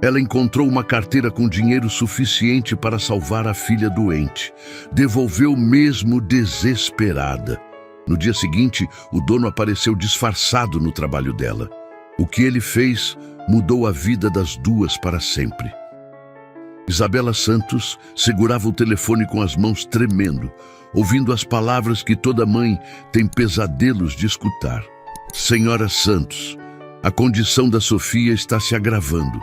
Ela encontrou uma carteira com dinheiro suficiente para salvar a filha doente. Devolveu mesmo desesperada. No dia seguinte, o dono apareceu disfarçado no trabalho dela. O que ele fez mudou a vida das duas para sempre. Isabela Santos segurava o telefone com as mãos tremendo, ouvindo as palavras que toda mãe tem pesadelos de escutar. Senhora Santos, a condição da Sofia está se agravando.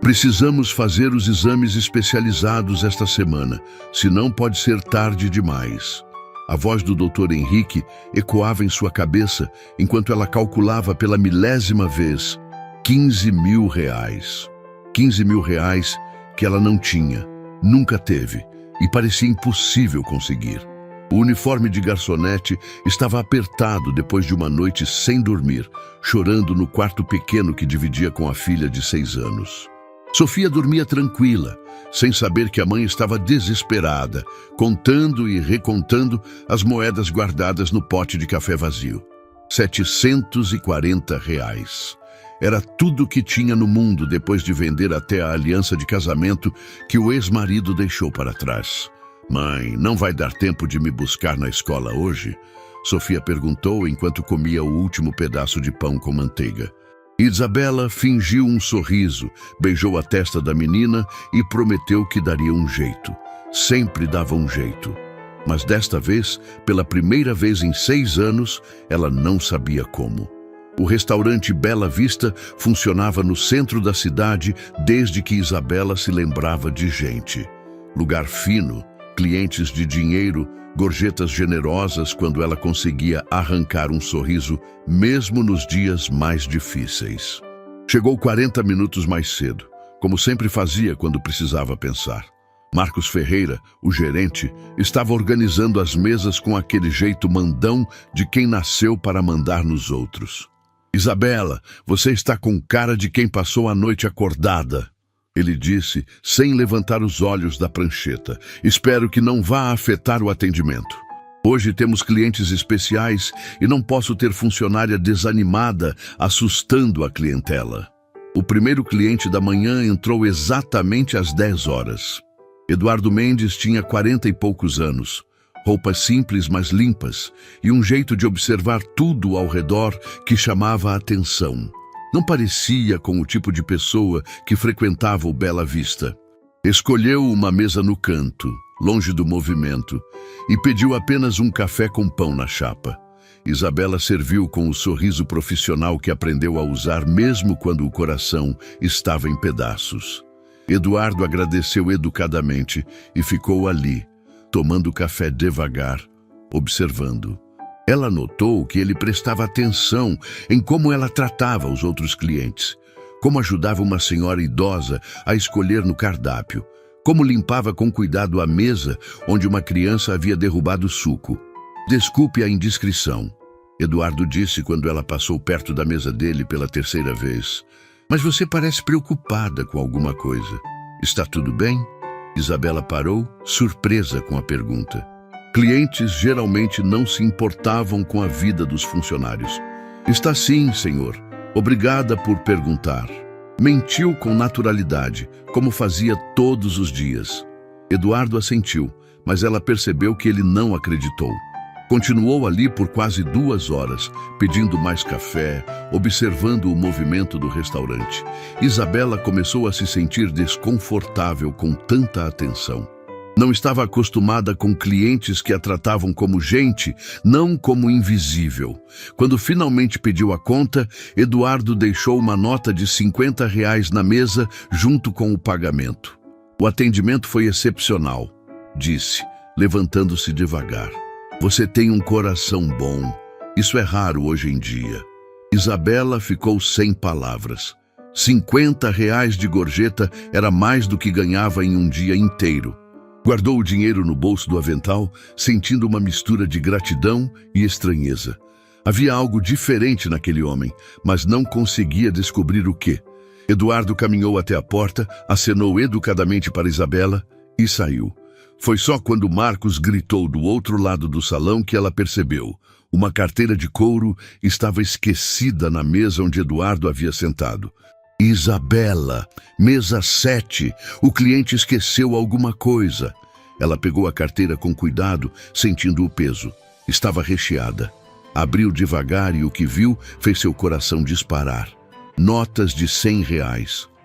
Precisamos fazer os exames especializados esta semana, senão pode ser tarde demais. A voz do Dr. Henrique ecoava em sua cabeça enquanto ela calculava pela milésima vez 15 mil reais. 15 mil reais que ela não tinha, nunca teve, e parecia impossível conseguir. O uniforme de garçonete estava apertado depois de uma noite sem dormir, chorando no quarto pequeno que dividia com a filha de 6 anos. Sofia dormia tranquila, sem saber que a mãe estava desesperada, contando e recontando as moedas guardadas no pote de café vazio. 740 reais. Era tudo que tinha no mundo depois de vender até a aliança de casamento que o ex-marido deixou para trás. Mãe, não vai dar tempo de me buscar na escola hoje? Sofia perguntou enquanto comia o último pedaço de pão com manteiga. Isabela fingiu um sorriso, beijou a testa da menina e prometeu que daria um jeito. Sempre dava um jeito. Mas desta vez, pela primeira vez em 6 anos, ela não sabia como. O restaurante Bela Vista funcionava no centro da cidade desde que Isabela se lembrava de gente. Lugar fino, clientes de dinheiro, gorjetas generosas quando ela conseguia arrancar um sorriso, mesmo nos dias mais difíceis. Chegou 40 minutos mais cedo, como sempre fazia quando precisava pensar. Marcos Ferreira, o gerente, estava organizando as mesas com aquele jeito mandão de quem nasceu para mandar nos outros. Isabela, você está com cara de quem passou a noite acordada, ele disse, sem levantar os olhos da prancheta. Espero que não vá afetar o atendimento. Hoje temos clientes especiais e não posso ter funcionária desanimada assustando a clientela. O primeiro cliente da manhã entrou exatamente às 10 horas. Eduardo Mendes tinha 40 e poucos anos. Roupas simples, mas limpas, e um jeito de observar tudo ao redor que chamava a atenção. Não parecia com o tipo de pessoa que frequentava o Bela Vista. Escolheu uma mesa no canto, longe do movimento, e pediu apenas um café com pão na chapa. Isabela serviu com o sorriso profissional que aprendeu a usar mesmo quando o coração estava em pedaços. Eduardo agradeceu educadamente e ficou ali, tomando café devagar, observando. Ela notou que ele prestava atenção em como ela tratava os outros clientes, como ajudava uma senhora idosa a escolher no cardápio, como limpava com cuidado a mesa onde uma criança havia derrubado o suco. Desculpe a indiscrição, Eduardo disse quando ela passou perto da mesa dele pela 3ª vez. Mas você parece preocupada com alguma coisa. Está tudo bem? Isabela parou, surpresa com a pergunta. Clientes geralmente não se importavam com a vida dos funcionários. Está sim, senhor. Obrigada por perguntar. Mentiu com naturalidade, como fazia todos os dias. Eduardo assentiu, mas ela percebeu que ele não acreditou. Continuou ali por quase 2 horas, pedindo mais café, observando o movimento do restaurante. Isabela começou a se sentir desconfortável com tanta atenção. Não estava acostumada com clientes que a tratavam como gente, não como invisível. Quando finalmente pediu a conta, Eduardo deixou uma nota de 50 reais na mesa junto com o pagamento. O atendimento foi excepcional, disse, levantando-se devagar. Você tem um coração bom. Isso é raro hoje em dia. Isabela ficou sem palavras. 50 reais de gorjeta era mais do que ganhava em um dia inteiro. Guardou o dinheiro no bolso do avental, sentindo uma mistura de gratidão e estranheza. Havia algo diferente naquele homem, mas não conseguia descobrir o quê. Eduardo caminhou até a porta, acenou educadamente para Isabela e saiu. Foi só quando Marcos gritou do outro lado do salão que ela percebeu. Uma carteira de couro estava esquecida na mesa onde Eduardo havia sentado. Isabela, mesa 7. O cliente esqueceu alguma coisa. Ela pegou a carteira com cuidado, sentindo o peso. Estava recheada. Abriu devagar e o que viu fez seu coração disparar. Notas de R$ 100.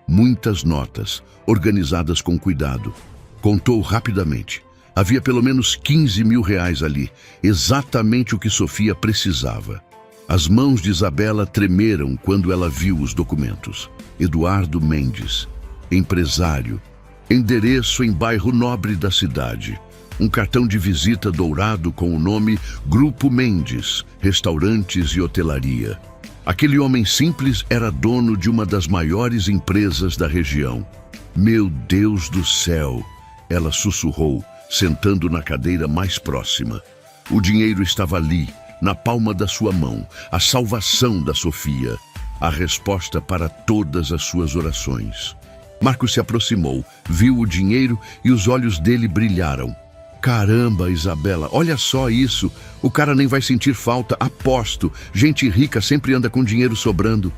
Muitas notas, organizadas com cuidado. Contou rapidamente. Havia pelo menos R$ 15 mil ali, exatamente o que Sofia precisava. As mãos de Isabela tremeram quando ela viu os documentos. Eduardo Mendes, empresário, endereço em bairro nobre da cidade. Um cartão de visita dourado com o nome Grupo Mendes, Restaurantes e Hotelaria. Aquele homem simples era dono de uma das maiores empresas da região. Meu Deus do céu! Ela sussurrou, sentando na cadeira mais próxima. O dinheiro estava ali, na palma da sua mão, a salvação da Sofia, a resposta para todas as suas orações. Marcos se aproximou, viu o dinheiro e os olhos dele brilharam. Caramba, Isabela, olha só isso. O cara nem vai sentir falta, aposto. Gente rica sempre anda com dinheiro sobrando.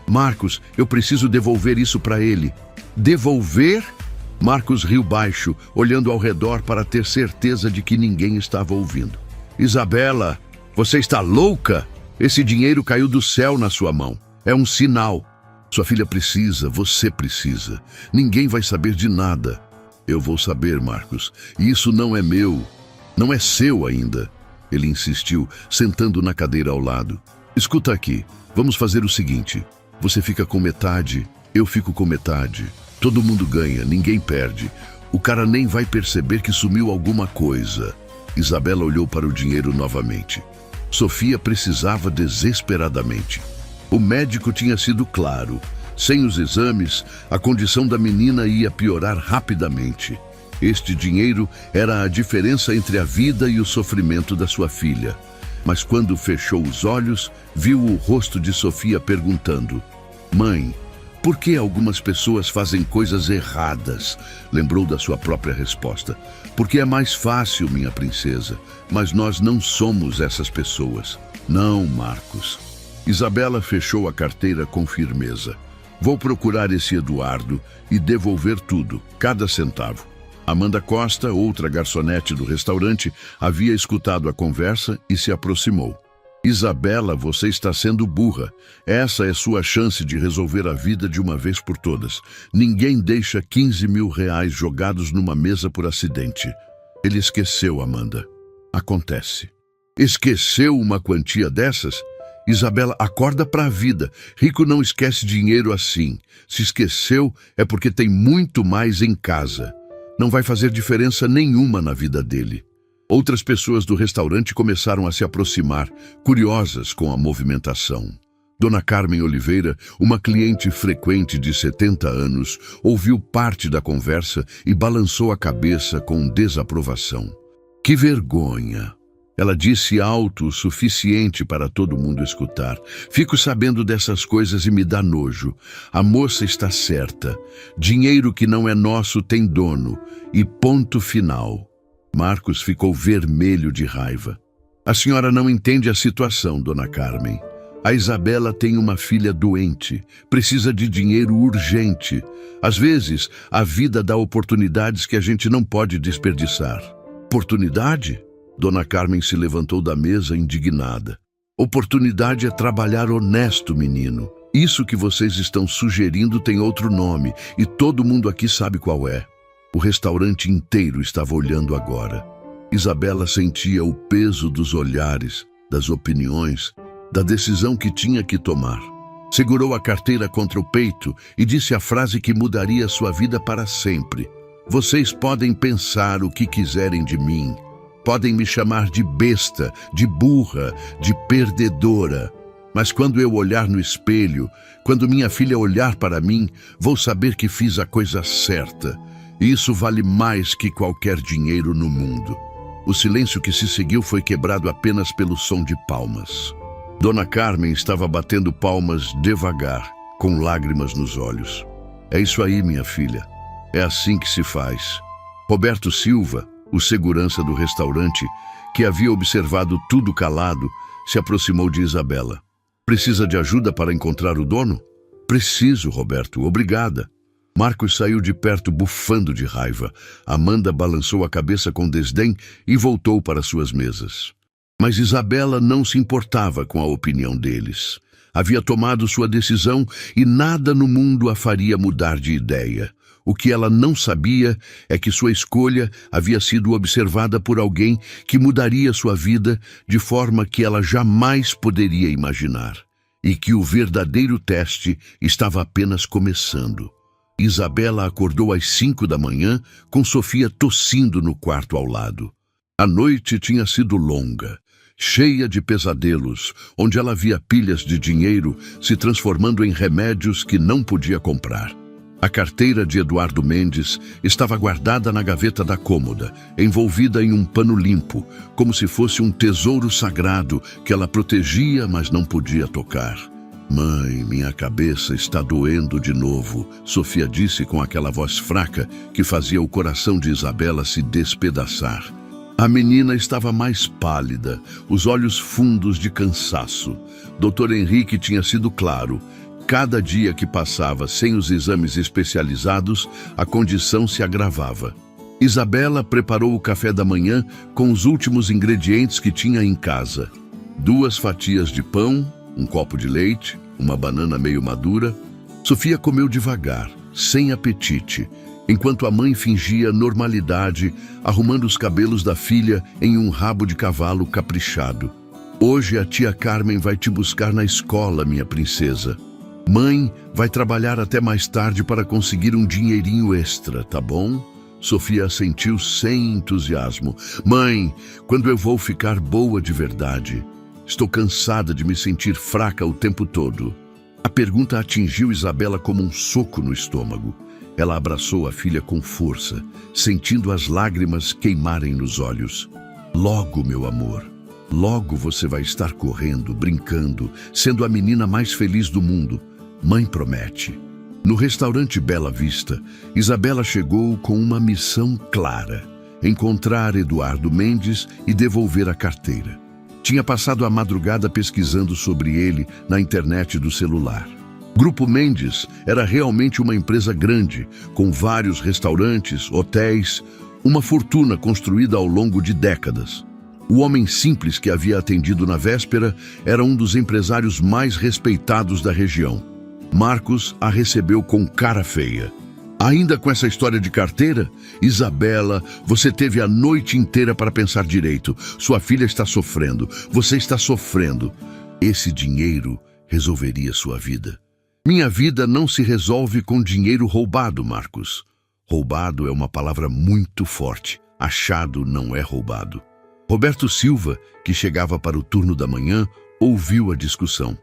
Marcos, eu preciso devolver isso para ele. Devolver? Marcos riu baixo, olhando ao redor para ter certeza de que ninguém estava ouvindo. Isabela, você está louca? Esse dinheiro caiu do céu na sua mão. É um sinal. Sua filha precisa, você precisa. Ninguém vai saber de nada. Eu vou saber, Marcos. E isso não é meu. Não é seu ainda. Ele insistiu, sentando na cadeira ao lado. Escuta aqui. Vamos fazer o seguinte. Você fica com metade, eu fico com metade. Todo mundo ganha, ninguém perde. O cara nem vai perceber que sumiu alguma coisa. Isabela olhou para o dinheiro novamente. Sofia precisava desesperadamente. O médico tinha sido claro. Sem os exames, a condição da menina ia piorar rapidamente. Este dinheiro era a diferença entre a vida e o sofrimento da sua filha. Mas quando fechou os olhos, viu o rosto de Sofia perguntando: Mãe, por que algumas pessoas fazem coisas erradas? Lembrou da sua própria resposta. Porque é mais fácil, minha princesa, mas nós não somos essas pessoas. Não, Marcos. Isabela fechou a carteira com firmeza. Vou procurar esse Eduardo e devolver tudo, cada centavo. Amanda Costa, outra garçonete do restaurante, havia escutado a conversa e se aproximou. Isabela, você está sendo burra. Essa é sua chance de resolver a vida de uma vez por todas. Ninguém deixa R$ 15 mil jogados numa mesa por acidente. Ele esqueceu, Amanda. Acontece. Esqueceu uma quantia dessas? Isabela, acorda para a vida. Rico não esquece dinheiro assim. Se esqueceu, é porque tem muito mais em casa. Não vai fazer diferença nenhuma na vida dele. Outras pessoas do restaurante começaram a se aproximar, curiosas com a movimentação. Dona Carmen Oliveira, uma cliente frequente de 70 anos, ouviu parte da conversa e balançou a cabeça com desaprovação. Que vergonha! Ela disse alto o suficiente para todo mundo escutar. Fico sabendo dessas coisas e me dá nojo. A moça está certa. Dinheiro que não é nosso tem dono. E ponto final. Marcos ficou vermelho de raiva. A senhora não entende a situação, Dona Carmen. A Isabela tem uma filha doente. Precisa de dinheiro urgente. Às vezes, a vida dá oportunidades que a gente não pode desperdiçar. Oportunidade? Dona Carmen se levantou da mesa indignada. Oportunidade é trabalhar honesto, menino. Isso que vocês estão sugerindo tem outro nome e todo mundo aqui sabe qual é. O restaurante inteiro estava olhando agora. Isabela sentia o peso dos olhares, das opiniões, da decisão que tinha que tomar. Segurou a carteira contra o peito e disse a frase que mudaria sua vida para sempre. Vocês podem pensar o que quiserem de mim. Podem me chamar de besta, de burra, de perdedora. Mas quando eu olhar no espelho, quando minha filha olhar para mim, vou saber que fiz a coisa certa. E isso vale mais que qualquer dinheiro no mundo. O silêncio que se seguiu foi quebrado apenas pelo som de palmas. Dona Carmen estava batendo palmas devagar, com lágrimas nos olhos. É isso aí, minha filha. É assim que se faz. Roberto Silva, o segurança do restaurante, que havia observado tudo calado, se aproximou de Isabela. Precisa de ajuda para encontrar o dono? Preciso, Roberto, obrigada. Marcos saiu de perto bufando de raiva. Amanda balançou a cabeça com desdém e voltou para suas mesas. Mas Isabela não se importava com a opinião deles. Havia tomado sua decisão e nada no mundo a faria mudar de ideia. O que ela não sabia é que sua escolha havia sido observada por alguém que mudaria sua vida de forma que ela jamais poderia imaginar. E que o verdadeiro teste estava apenas começando. Isabela acordou às 5 da manhã, com Sofia tossindo no quarto ao lado. A noite tinha sido longa, cheia de pesadelos, onde ela via pilhas de dinheiro se transformando em remédios que não podia comprar. A carteira de Eduardo Mendes estava guardada na gaveta da cômoda, envolvida em um pano limpo, como se fosse um tesouro sagrado que ela protegia, mas não podia tocar. Mãe, minha cabeça está doendo de novo, Sofia disse com aquela voz fraca que fazia o coração de Isabela se despedaçar. A menina estava mais pálida, os olhos fundos de cansaço. Dr. Henrique tinha sido claro. Cada dia que passava sem os exames especializados, a condição se agravava. Isabela preparou o café da manhã com os últimos ingredientes que tinha em casa. 2 fatias de pão, um copo de leite, uma banana meio madura. Sofia comeu devagar, sem apetite, enquanto a mãe fingia normalidade, arrumando os cabelos da filha em um rabo de cavalo caprichado. Hoje a tia Carmen vai te buscar na escola, minha princesa. Mãe vai trabalhar até mais tarde para conseguir um dinheirinho extra, tá bom? Sofia assentiu sem entusiasmo. Mãe, quando eu vou ficar boa de verdade? Estou cansada de me sentir fraca o tempo todo. A pergunta atingiu Isabela como um soco no estômago. Ela abraçou a filha com força, sentindo as lágrimas queimarem nos olhos. Logo, meu amor, logo você vai estar correndo, brincando, sendo a menina mais feliz do mundo. Mãe promete. No restaurante Bela Vista, Isabela chegou com uma missão clara: encontrar Eduardo Mendes e devolver a carteira. Tinha passado a madrugada pesquisando sobre ele na internet do celular. Grupo Mendes era realmente uma empresa grande, com vários restaurantes, hotéis, uma fortuna construída ao longo de décadas. O homem simples que havia atendido na véspera era um dos empresários mais respeitados da região. Marcos a recebeu com cara feia. Ainda com essa história de carteira? Isabela, você teve a noite inteira para pensar direito. Sua filha está sofrendo. Você está sofrendo. Esse dinheiro resolveria sua vida. Minha vida não se resolve com dinheiro roubado, Marcos. Roubado é uma palavra muito forte. Achado não é roubado. Roberto Silva, que chegava para o turno da manhã, ouviu a discussão.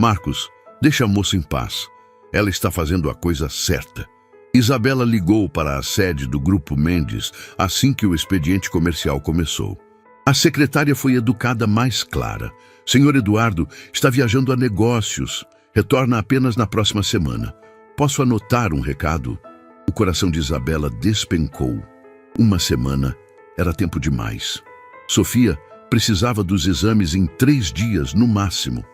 Marcos, deixa a moça em paz. Ela está fazendo a coisa certa. Isabela ligou para a sede do Grupo Mendes assim que o expediente comercial começou. A secretária foi educada mais clara. Senhor Eduardo está viajando a negócios. Retorna apenas na próxima semana. Posso anotar um recado? O coração de Isabela despencou. Uma semana era tempo demais. Sofia precisava dos exames em 3 dias, no máximo.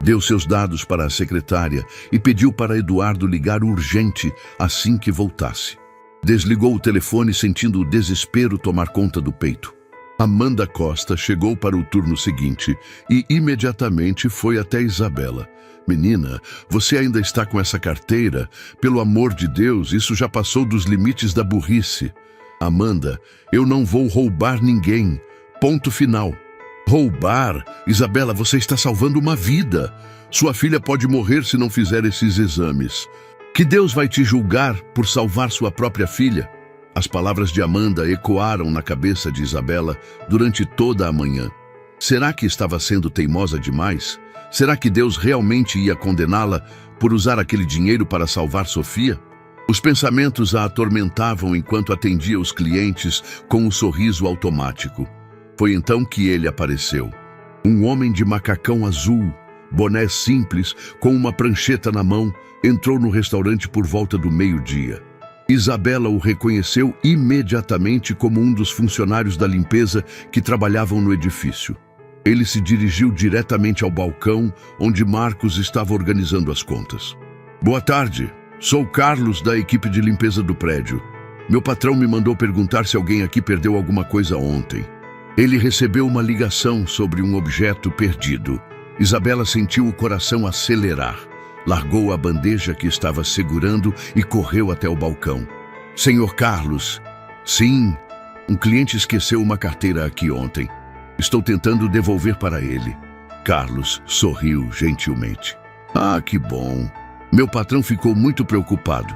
Deu seus dados para a secretária e pediu para Eduardo ligar urgente assim que voltasse. Desligou o telefone sentindo o desespero tomar conta do peito. Amanda Costa chegou para o turno seguinte e imediatamente foi até Isabela. Menina, você ainda está com essa carteira? Pelo amor de Deus, isso já passou dos limites da burrice. Amanda, eu não vou roubar ninguém. Ponto final. Roubar? Isabela, você está salvando uma vida. Sua filha pode morrer se não fizer esses exames. Que Deus vai te julgar por salvar sua própria filha? As palavras de Amanda ecoaram na cabeça de Isabela durante toda a manhã. Será que estava sendo teimosa demais? Será que Deus realmente ia condená-la por usar aquele dinheiro para salvar Sofia? Os pensamentos a atormentavam enquanto atendia os clientes com um sorriso automático. Foi então que ele apareceu. Um homem de macacão azul, boné simples, com uma prancheta na mão, entrou no restaurante por volta do meio-dia. Isabela o reconheceu imediatamente como um dos funcionários da limpeza que trabalhavam no edifício. Ele se dirigiu diretamente ao balcão onde Marcos estava organizando as contas. Boa tarde. Sou Carlos, da equipe de limpeza do prédio. Meu patrão me mandou perguntar se alguém aqui perdeu alguma coisa ontem. Ele recebeu uma ligação sobre um objeto perdido. Isabela sentiu o coração acelerar. Largou a bandeja que estava segurando e correu até o balcão. Senhor Carlos. Sim, um cliente esqueceu uma carteira aqui ontem. Estou tentando devolver para ele. Carlos sorriu gentilmente. Ah, que bom. Meu patrão ficou muito preocupado.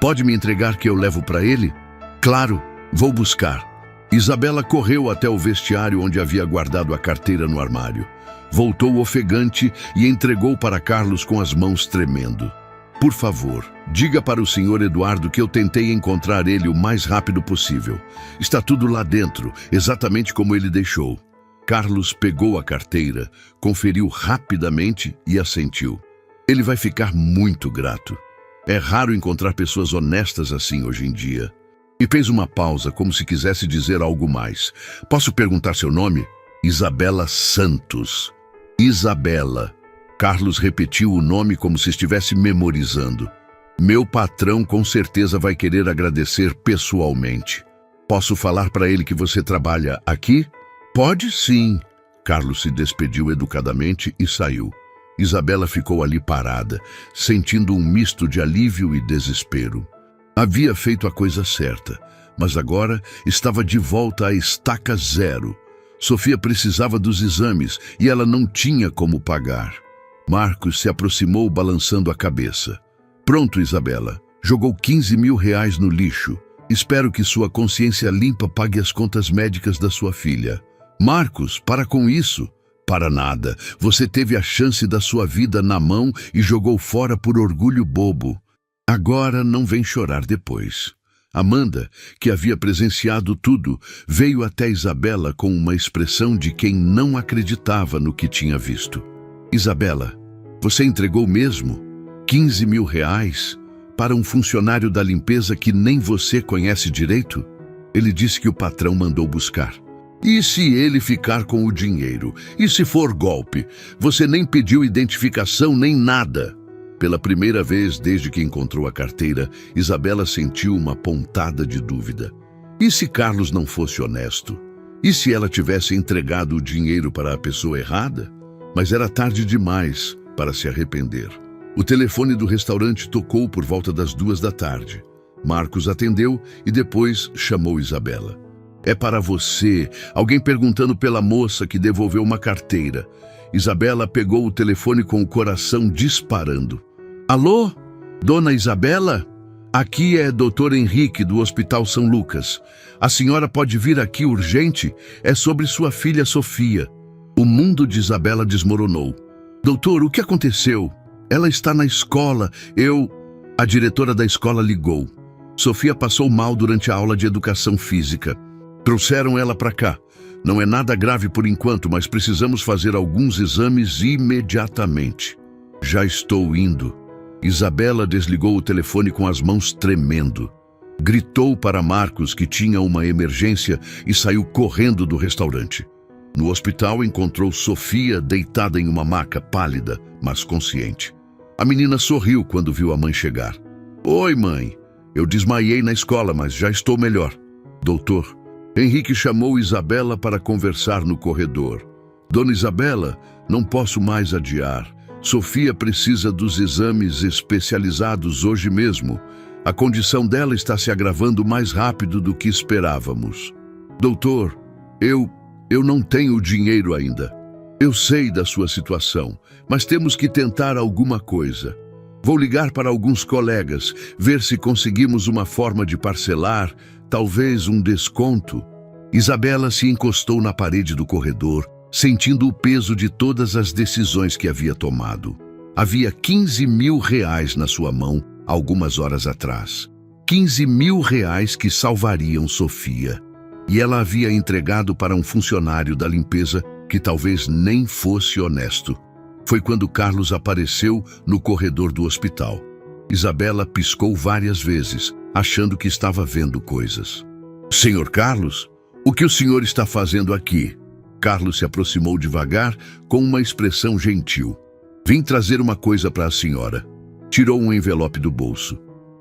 Pode me entregar que eu levo para ele? Claro, vou buscar. Isabela correu até o vestiário onde havia guardado a carteira no armário. Voltou ofegante e entregou para Carlos com as mãos tremendo. Por favor, diga para o senhor Eduardo que eu tentei encontrar ele o mais rápido possível. Está tudo lá dentro, exatamente como ele deixou. Carlos pegou a carteira, conferiu rapidamente e assentiu. Ele vai ficar muito grato. É raro encontrar pessoas honestas assim hoje em dia. E fez uma pausa, como se quisesse dizer algo mais. Posso perguntar seu nome? Isabela Santos. Isabela. Carlos repetiu o nome como se estivesse memorizando. Meu patrão com certeza vai querer agradecer pessoalmente. Posso falar para ele que você trabalha aqui? Pode sim. Carlos se despediu educadamente e saiu. Isabela ficou ali parada, sentindo um misto de alívio e desespero. Havia feito a coisa certa, mas agora estava de volta à estaca zero. Sofia precisava dos exames e ela não tinha como pagar. Marcos se aproximou balançando a cabeça. Pronto, Isabela. Jogou 15 mil reais no lixo. Espero que sua consciência limpa pague as contas médicas da sua filha. Marcos, para com isso. Para nada. Você teve a chance da sua vida na mão e jogou fora por orgulho bobo. Agora não vem chorar depois. Amanda, que havia presenciado tudo, veio até Isabela com uma expressão de quem não acreditava no que tinha visto. Isabela, você entregou mesmo 15 mil reais para um funcionário da limpeza que nem você conhece direito? Ele disse que o patrão mandou buscar. E se ele ficar com o dinheiro? E se for golpe? Você nem pediu identificação nem nada. Pela primeira vez desde que encontrou a carteira, Isabela sentiu uma pontada de dúvida. E se Carlos não fosse honesto? E se ela tivesse entregado o dinheiro para a pessoa errada? Mas era tarde demais para se arrepender. O telefone do restaurante tocou por volta das 2 da tarde. Marcos atendeu e depois chamou Isabela. É para você, alguém perguntando pela moça que devolveu uma carteira. Isabela pegou o telefone com o coração disparando. Alô? Dona Isabela? Aqui é Dr. Henrique, do Hospital São Lucas. A senhora pode vir aqui urgente? É sobre sua filha Sofia. O mundo de Isabela desmoronou. Doutor, o que aconteceu? Ela está na escola. A diretora da escola ligou. Sofia passou mal durante a aula de educação física. Trouxeram ela para cá. Não é nada grave por enquanto, mas precisamos fazer alguns exames imediatamente. Já estou indo. Isabela desligou o telefone com as mãos tremendo. Gritou para Marcos que tinha uma emergência e saiu correndo do restaurante. No hospital encontrou Sofia deitada em uma maca, pálida, mas consciente. A menina sorriu quando viu a mãe chegar. Oi, mãe. Eu desmaiei na escola, mas já estou melhor. Doutor, Henrique chamou Isabela para conversar no corredor. Dona Isabela, não posso mais adiar. Sofia precisa dos exames especializados hoje mesmo. A condição dela está se agravando mais rápido do que esperávamos. Doutor, eu não tenho dinheiro ainda. Eu sei da sua situação, mas temos que tentar alguma coisa. Vou ligar para alguns colegas, ver se conseguimos uma forma de parcelar, talvez um desconto. Isabela se encostou na parede do corredor, sentindo o peso de todas as decisões que havia tomado. Havia 15 mil reais na sua mão algumas horas atrás. 15 mil reais que salvariam Sofia. E ela havia entregado para um funcionário da limpeza que talvez nem fosse honesto. Foi quando Carlos apareceu no corredor do hospital. Isabela piscou várias vezes, achando que estava vendo coisas. Senhor Carlos, o que o senhor está fazendo aqui? Carlos se aproximou devagar, com uma expressão gentil. Vim trazer uma coisa para a senhora. Tirou um envelope do bolso.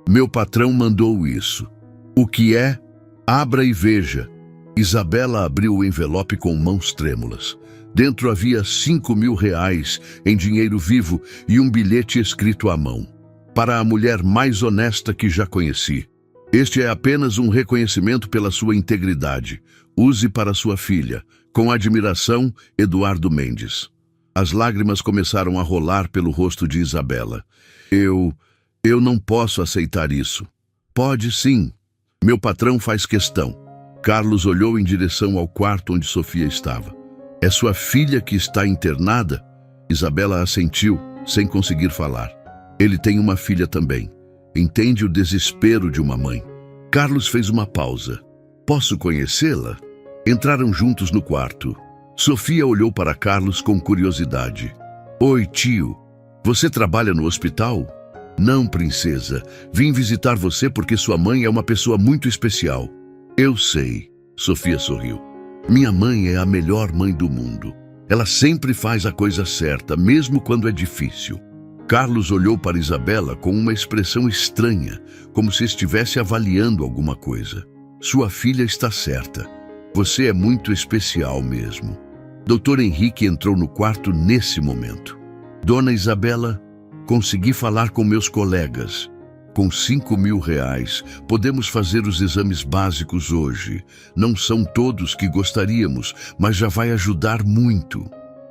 Meu patrão mandou isso. O que é? Abra e veja. Isabela abriu o envelope com mãos trêmulas. Dentro havia R$ 5.000 em dinheiro vivo e um bilhete escrito à mão. Para a mulher mais honesta que já conheci. Este é apenas um reconhecimento pela sua integridade. Use para sua filha. Com admiração, Eduardo Mendes. As lágrimas começaram a rolar pelo rosto de Isabela. Eu não posso aceitar isso. Pode sim. Meu patrão faz questão. Carlos olhou em direção ao quarto onde Sofia estava. É sua filha que está internada? Isabela assentiu, sem conseguir falar. Ele tem uma filha também. Entende o desespero de uma mãe. Carlos fez uma pausa. Posso conhecê-la? Entraram juntos no quarto. Sofia olhou para Carlos com curiosidade. Oi, tio. Você trabalha no hospital? Não, princesa. Vim visitar você porque sua mãe é uma pessoa muito especial. Eu sei. Sofia sorriu. Minha mãe é a melhor mãe do mundo. Ela sempre faz a coisa certa, mesmo quando é difícil. Carlos olhou para Isabela com uma expressão estranha, como se estivesse avaliando alguma coisa. Sua filha está certa. Você é muito especial mesmo. Dr. Henrique entrou no quarto nesse momento. Dona Isabela, consegui falar com meus colegas. Com R$ 5.000, podemos fazer os exames básicos hoje. Não são todos que gostaríamos, mas já vai ajudar muito.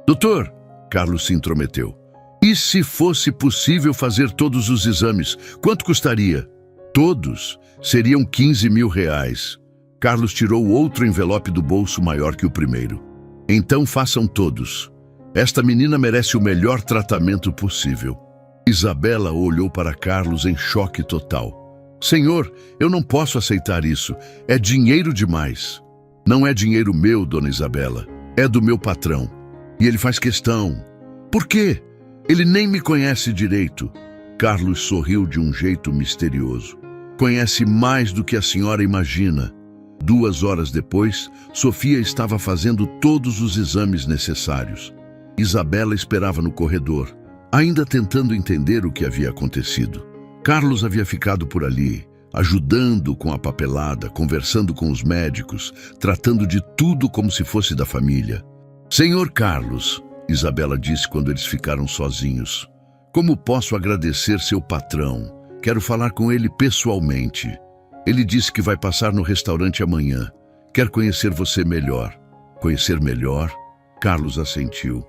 Doutor, Carlos se intrometeu. E se fosse possível fazer todos os exames, quanto custaria? Todos seriam R$ 15.000. Carlos tirou outro envelope do bolso maior que o primeiro. Então façam todos. Esta menina merece o melhor tratamento possível. Isabela olhou para Carlos em choque total. Senhor, eu não posso aceitar isso. É dinheiro demais. Não é dinheiro meu, dona Isabela. É do meu patrão. E ele faz questão. Por quê? Ele nem me conhece direito. Carlos sorriu de um jeito misterioso. Conhece mais do que a senhora imagina. 2 horas depois, Sofia estava fazendo todos os exames necessários. Isabela esperava no corredor, ainda tentando entender o que havia acontecido. Carlos havia ficado por ali, ajudando com a papelada, conversando com os médicos, tratando de tudo como se fosse da família. Senhor Carlos, Isabela disse quando eles ficaram sozinhos, como posso agradecer seu patrão? Quero falar com ele pessoalmente. Ele disse que vai passar no restaurante amanhã. Quer conhecer você melhor. Conhecer melhor? Carlos assentiu.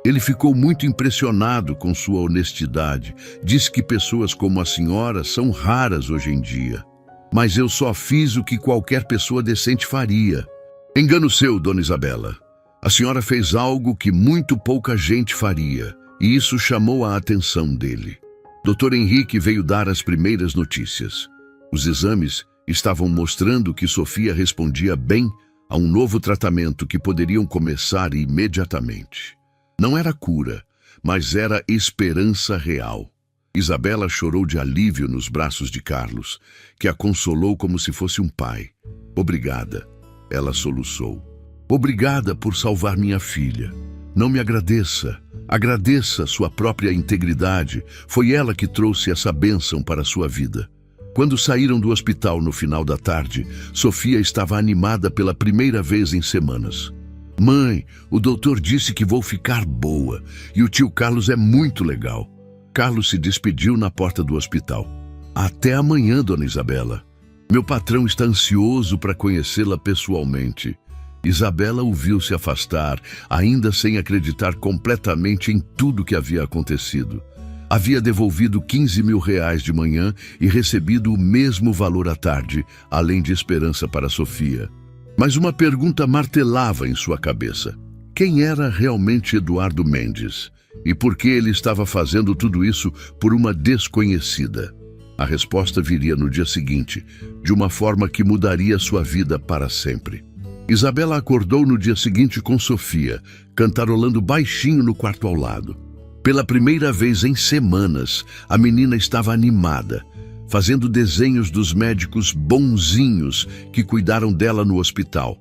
Ele ficou muito impressionado com sua honestidade. Disse que pessoas como a senhora são raras hoje em dia. Mas eu só fiz o que qualquer pessoa decente faria. Engano seu, dona Isabela. A senhora fez algo que muito pouca gente faria, e isso chamou a atenção dele. Dr. Henrique veio dar as primeiras notícias. Os exames estavam mostrando que Sofia respondia bem a um novo tratamento que poderiam começar imediatamente. Não era cura, mas era esperança real. Isabela chorou de alívio nos braços de Carlos, que a consolou como se fosse um pai. Obrigada, ela soluçou. Obrigada por salvar minha filha. Não me agradeça. Agradeça sua própria integridade. Foi ela que trouxe essa bênção para a sua vida. Quando saíram do hospital no final da tarde, Sofia estava animada pela primeira vez em semanas. Mãe, o doutor disse que vou ficar boa e o tio Carlos é muito legal. Carlos se despediu na porta do hospital. Até amanhã, dona Isabela. Meu patrão está ansioso para conhecê-la pessoalmente. Isabela o viu se afastar, ainda sem acreditar completamente em tudo que havia acontecido. Havia devolvido R$ 15.000 de manhã e recebido o mesmo valor à tarde, além de esperança para Sofia. Mas uma pergunta martelava em sua cabeça. Quem era realmente Eduardo Mendes? E por que ele estava fazendo tudo isso por uma desconhecida? A resposta viria no dia seguinte, de uma forma que mudaria sua vida para sempre. Isabela acordou no dia seguinte com Sofia, cantarolando baixinho no quarto ao lado. Pela primeira vez em semanas, a menina estava animada, fazendo desenhos dos médicos bonzinhos que cuidaram dela no hospital.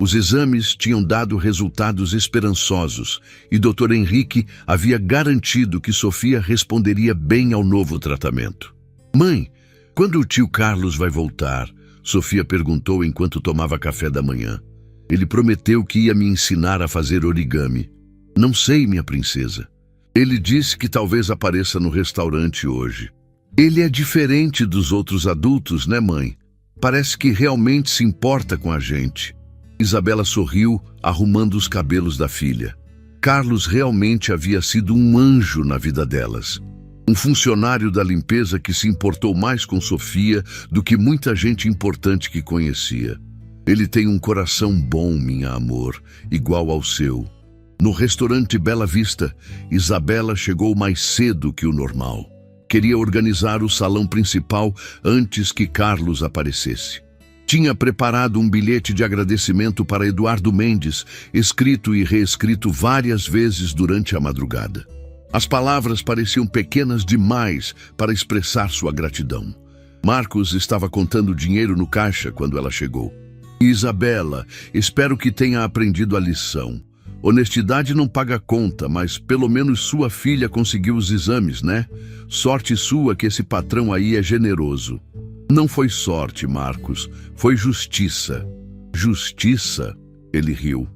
Os exames tinham dado resultados esperançosos e Dr. Henrique havia garantido que Sofia responderia bem ao novo tratamento. Mãe, quando o tio Carlos vai voltar? Sofia perguntou enquanto tomava café da manhã. Ele prometeu que ia me ensinar a fazer origami. Não sei, minha princesa. Ele disse que talvez apareça no restaurante hoje. Ele é diferente dos outros adultos, né, mãe? Parece que realmente se importa com a gente. Isabela sorriu, arrumando os cabelos da filha. Carlos realmente havia sido um anjo na vida delas. Um funcionário da limpeza que se importou mais com Sofia do que muita gente importante que conhecia. Ele tem um coração bom, minha amor, igual ao seu. No restaurante Bela Vista, Isabela chegou mais cedo que o normal. Queria organizar o salão principal antes que Carlos aparecesse. Tinha preparado um bilhete de agradecimento para Eduardo Mendes, escrito e reescrito várias vezes durante a madrugada. As palavras pareciam pequenas demais para expressar sua gratidão. Marcos estava contando dinheiro no caixa quando ela chegou. Isabela, espero que tenha aprendido a lição. Honestidade não paga conta, mas pelo menos sua filha conseguiu os exames, né? Sorte sua que esse patrão aí é generoso. Não foi sorte, Marcos, foi justiça. Justiça? Ele riu.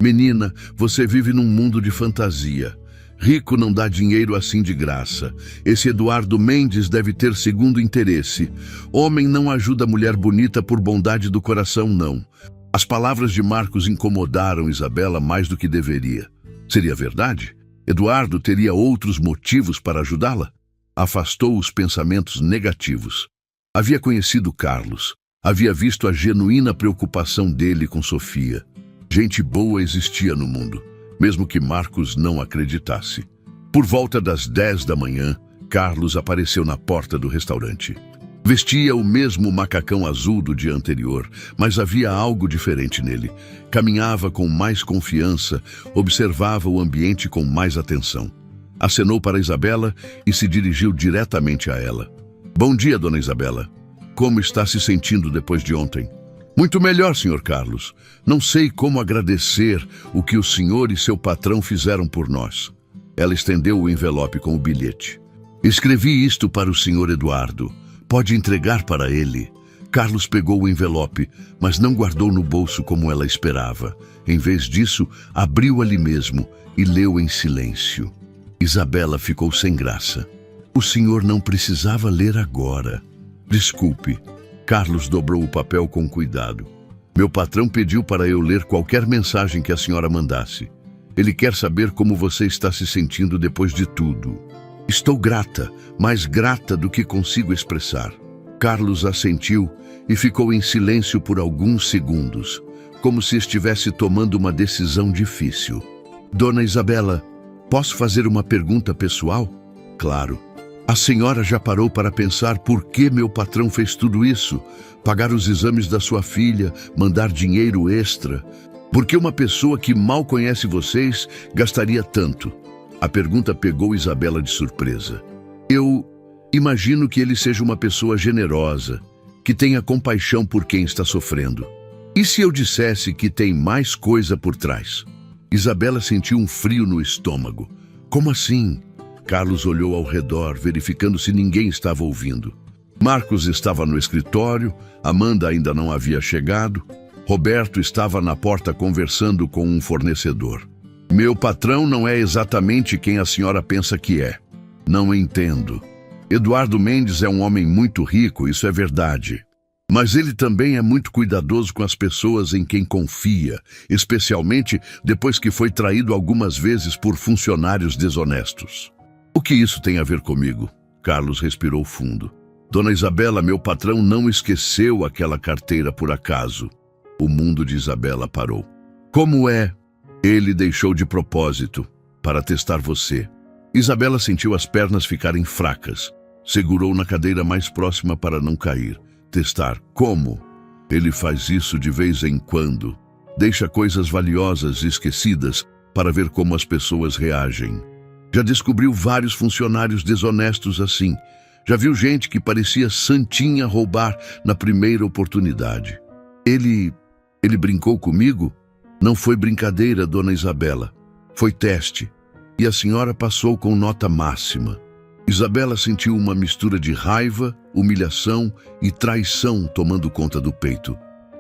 Menina, você vive num mundo de fantasia. Rico não dá dinheiro assim de graça. Esse Eduardo Mendes deve ter segundo interesse. Homem não ajuda mulher bonita por bondade do coração, não. As palavras de Marcos incomodaram Isabela mais do que deveria. Seria verdade? Eduardo teria outros motivos para ajudá-la? Afastou os pensamentos negativos. Havia conhecido Carlos. Havia visto a genuína preocupação dele com Sofia. Gente boa existia no mundo, mesmo que Marcos não acreditasse. Por volta das 10 da manhã, Carlos apareceu na porta do restaurante. Vestia o mesmo macacão azul do dia anterior, mas havia algo diferente nele. Caminhava com mais confiança, observava o ambiente com mais atenção. Acenou para Isabela e se dirigiu diretamente a ela. Bom dia, dona Isabela. Como está se sentindo depois de ontem? Muito melhor, senhor Carlos. Não sei como agradecer o que o senhor e seu patrão fizeram por nós. Ela estendeu o envelope com o bilhete. Escrevi isto para o senhor Eduardo. Pode entregar para ele. Carlos pegou o envelope, mas não guardou no bolso como ela esperava. Em vez disso, abriu ali mesmo e leu em silêncio. Isabela ficou sem graça. O senhor não precisava ler agora. Desculpe. Carlos dobrou o papel com cuidado. Meu patrão pediu para eu ler qualquer mensagem que a senhora mandasse. Ele quer saber como você está se sentindo depois de tudo. Estou grata, mais grata do que consigo expressar. Carlos assentiu e ficou em silêncio por alguns segundos, como se estivesse tomando uma decisão difícil. Dona Isabela, posso fazer uma pergunta pessoal? Claro. A senhora já parou para pensar por que meu patrão fez tudo isso? Pagar os exames da sua filha, mandar dinheiro extra? Por que uma pessoa que mal conhece vocês gastaria tanto? A pergunta pegou Isabela de surpresa. Eu imagino que ele seja uma pessoa generosa, que tenha compaixão por quem está sofrendo. E se eu dissesse que tem mais coisa por trás? Isabela sentiu um frio no estômago. Como assim? Carlos olhou ao redor, verificando se ninguém estava ouvindo. Marcos estava no escritório, Amanda ainda não havia chegado, Roberto estava na porta conversando com um fornecedor. Meu patrão não é exatamente quem a senhora pensa que é. Não entendo. Eduardo Mendes é um homem muito rico, isso é verdade. Mas ele também é muito cuidadoso com as pessoas em quem confia, especialmente depois que foi traído algumas vezes por funcionários desonestos. O que isso tem a ver comigo? Carlos respirou fundo. Dona Isabela, meu patrão não esqueceu aquela carteira por acaso. O mundo de Isabela parou. Como é? Ele deixou de propósito, para testar você. Isabela sentiu as pernas ficarem fracas. Segurou na cadeira mais próxima para não cair. Testar como? Ele faz isso de vez em quando. Deixa coisas valiosas esquecidas para ver como as pessoas reagem. Já descobriu vários funcionários desonestos assim. Já viu gente que parecia santinha roubar na primeira oportunidade. Ele Ele brincou comigo? Não foi brincadeira, dona Isabela. Foi teste. E a senhora passou com nota máxima. Isabela sentiu uma mistura de raiva, humilhação e traição tomando conta do peito.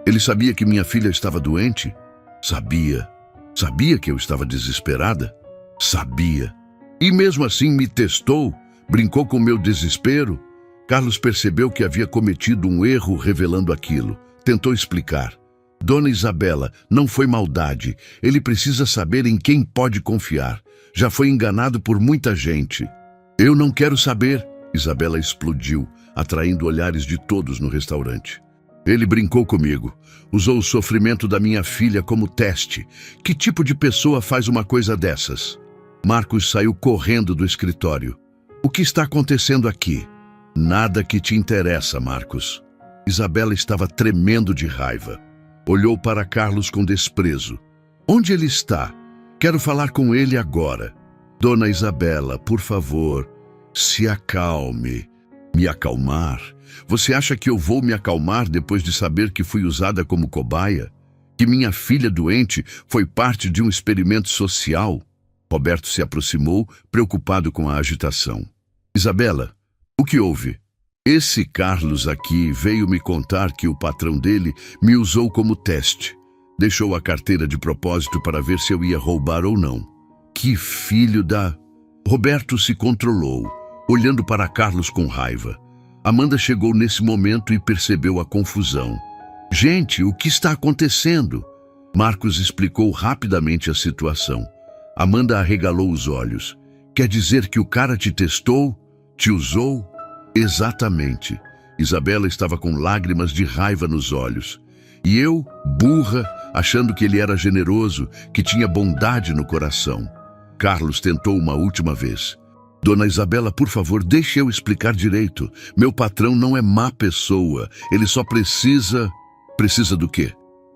Ele sabia que minha filha estava doente? Sabia. Sabia que eu estava desesperada? Sabia. E mesmo assim me testou, brincou com meu desespero. Carlos percebeu que havia cometido um erro revelando aquilo. Tentou explicar. Dona Isabela, não foi maldade. Ele precisa saber em quem pode confiar. Já foi enganado por muita gente. Eu não quero saber. Isabela explodiu, atraindo olhares de todos no restaurante. Ele brincou comigo. Usou o sofrimento da minha filha como teste. Que tipo de pessoa faz uma coisa dessas? Marcos saiu correndo do escritório. O que está acontecendo aqui? Nada que te interessa, Marcos. Isabela estava tremendo de raiva. Olhou para Carlos com desprezo. Onde ele está? Quero falar com ele agora. Dona Isabela, por favor, se acalme. Me acalmar? Você acha que eu vou me acalmar depois de saber que fui usada como cobaia? Que minha filha doente foi parte de um experimento social? Roberto se aproximou, preocupado com a agitação. Isabela, o que houve? Esse Carlos aqui veio me contar que o patrão dele me usou como teste. Deixou a carteira de propósito para ver se eu ia roubar ou não. Que filho da... Roberto se controlou, olhando para Carlos com raiva. Amanda chegou nesse momento e percebeu a confusão. Gente, o que está acontecendo? Marcos explicou rapidamente a situação. Amanda arregalou os olhos. Quer dizer que o cara te testou? Te usou? Exatamente. Isabela estava com lágrimas de raiva nos olhos. E eu, burra, achando que ele era generoso, que tinha bondade no coração. Carlos tentou uma última vez. Dona Isabela, por favor, deixe eu explicar direito. Meu patrão não é má pessoa. Ele só precisa... Precisa do quê?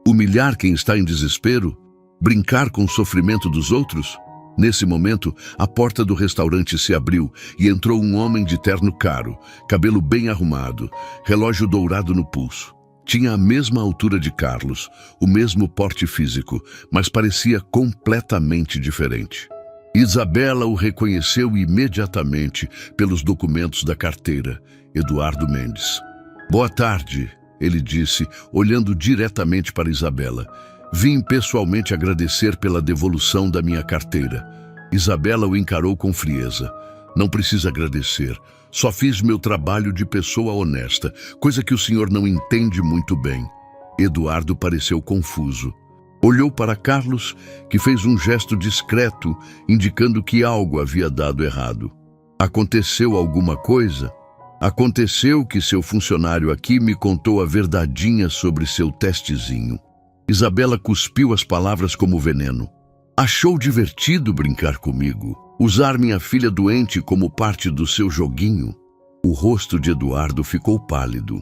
Humilhar quem está em desespero? Brincar com o sofrimento dos outros? Nesse momento, a porta do restaurante se abriu e entrou um homem de terno caro, cabelo bem arrumado, relógio dourado no pulso. Tinha a mesma altura de Carlos, o mesmo porte físico, mas parecia completamente diferente. Isabela o reconheceu imediatamente pelos documentos da carteira. Eduardo Mendes. Boa tarde, ele disse, olhando diretamente para Isabela. Vim pessoalmente agradecer pela devolução da minha carteira. Isabela o encarou com frieza. Não precisa agradecer. Só fiz meu trabalho de pessoa honesta, coisa que o senhor não entende muito bem. Eduardo pareceu confuso. Olhou para Carlos, que fez um gesto discreto, indicando que algo havia dado errado. Aconteceu alguma coisa? Aconteceu que seu funcionário aqui me contou a verdadinha sobre seu testezinho. Isabela cuspiu as palavras como veneno. Achou divertido brincar comigo? Usar minha filha doente como parte do seu joguinho? O rosto de Eduardo ficou pálido.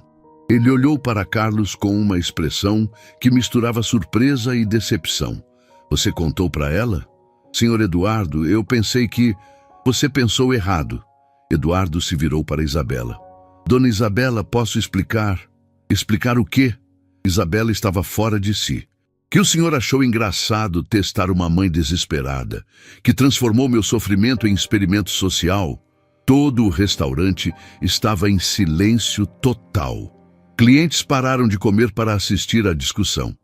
Ele olhou para Carlos com uma expressão que misturava surpresa e decepção. Você contou para ela? Senhor Eduardo, eu pensei que... Você pensou errado. Eduardo se virou para Isabela. Dona Isabela, posso explicar? Explicar o quê? Isabela estava fora de si. Que o senhor achou engraçado testar uma mãe desesperada, que transformou meu sofrimento em experimento social. Todo o restaurante estava em silêncio total. Clientes pararam de comer para assistir à discussão.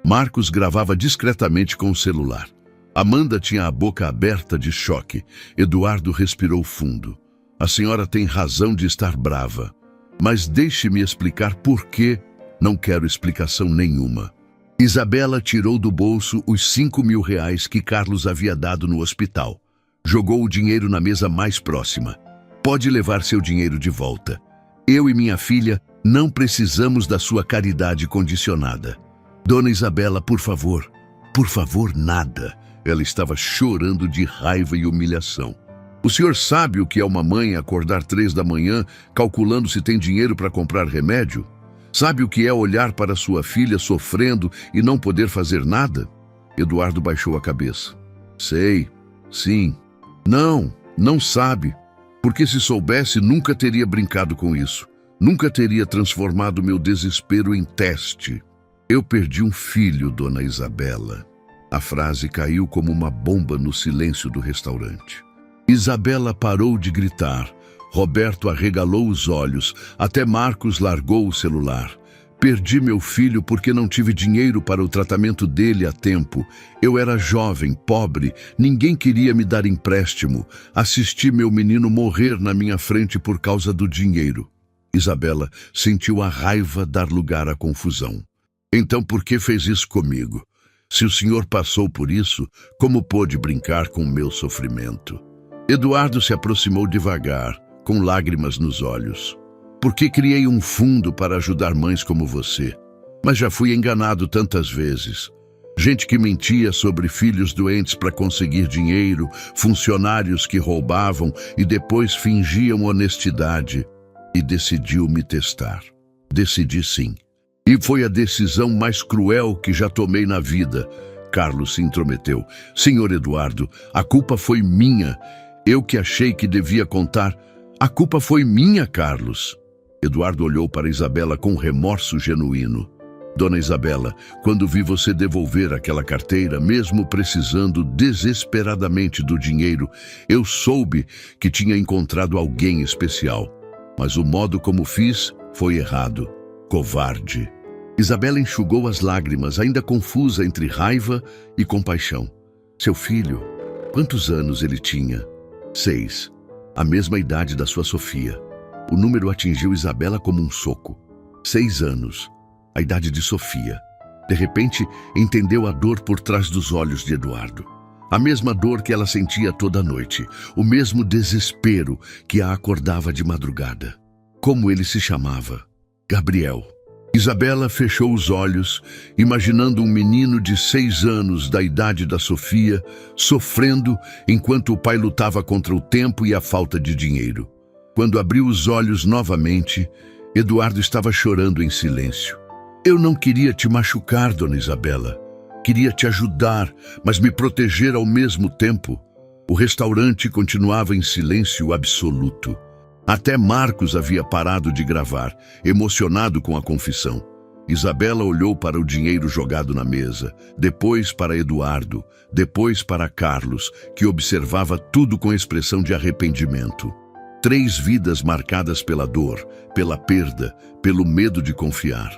Marcos gravava discretamente com o celular. Amanda tinha a boca aberta de choque. Eduardo respirou fundo. A senhora tem razão de estar brava, mas deixe-me explicar por quê. Não quero explicação nenhuma. Isabela tirou do bolso os R$ 5.000 que Carlos havia dado no hospital. Jogou o dinheiro na mesa mais próxima. Pode levar seu dinheiro de volta. Eu e minha filha não precisamos da sua caridade condicionada. Dona Isabela, por favor, nada. Ela estava chorando de raiva e humilhação. O senhor sabe o que é uma mãe acordar 3 da manhã, calculando se tem dinheiro para comprar remédio? Sabe o que é olhar para sua filha sofrendo e não poder fazer nada? Eduardo baixou a cabeça. Sei, sim. Não sabe. Porque se soubesse, nunca teria brincado com isso. Nunca teria transformado meu desespero em teste. Eu perdi um filho, dona Isabela. A frase caiu como uma bomba no silêncio do restaurante. Isabela parou de gritar. Roberto arregalou os olhos. Até Marcos largou o celular. Perdi meu filho porque não tive dinheiro para o tratamento dele a tempo. Eu era jovem, pobre, ninguém queria me dar empréstimo. Assisti meu menino morrer na minha frente por causa do dinheiro. Isabela sentiu a raiva dar lugar à confusão. Então por que fez isso comigo? Se o senhor passou por isso, como pôde brincar com o meu sofrimento? Eduardo se aproximou devagar, com lágrimas nos olhos. Porque criei um fundo para ajudar mães como você. Mas já fui enganado tantas vezes. Gente que mentia sobre filhos doentes para conseguir dinheiro, funcionários que roubavam e depois fingiam honestidade. E decidiu me testar. Decidi sim. E foi a decisão mais cruel que já tomei na vida. Carlos se intrometeu. Senhor Eduardo, a culpa foi minha. Eu que achei que devia contar. A culpa foi minha, Carlos. Eduardo olhou para Isabela com remorso genuíno. Dona Isabela, quando vi você devolver aquela carteira, mesmo precisando desesperadamente do dinheiro, eu soube que tinha encontrado alguém especial. Mas o modo como fiz foi errado. Covarde. Isabela enxugou as lágrimas, ainda confusa entre raiva e compaixão. Seu filho, quantos anos ele tinha? 6. A mesma idade da sua Sofia. O número atingiu Isabela como um soco. 6 anos. A idade de Sofia. De repente, entendeu a dor por trás dos olhos de Eduardo. A mesma dor que ela sentia toda noite. O mesmo desespero que a acordava de madrugada. Como ele se chamava? Gabriel. Isabela fechou os olhos, imaginando um menino de 6 anos da idade da Sofia, sofrendo enquanto o pai lutava contra o tempo e a falta de dinheiro. Quando abriu os olhos novamente, Eduardo estava chorando em silêncio. Eu não queria te machucar, dona Isabela. Queria te ajudar, mas me proteger ao mesmo tempo. O restaurante continuava em silêncio absoluto. Até Marcos havia parado de gravar, emocionado com a confissão. Isabela olhou para o dinheiro jogado na mesa, depois para Eduardo, depois para Carlos, que observava tudo com expressão de arrependimento. 3 vidas marcadas pela dor, pela perda, pelo medo de confiar.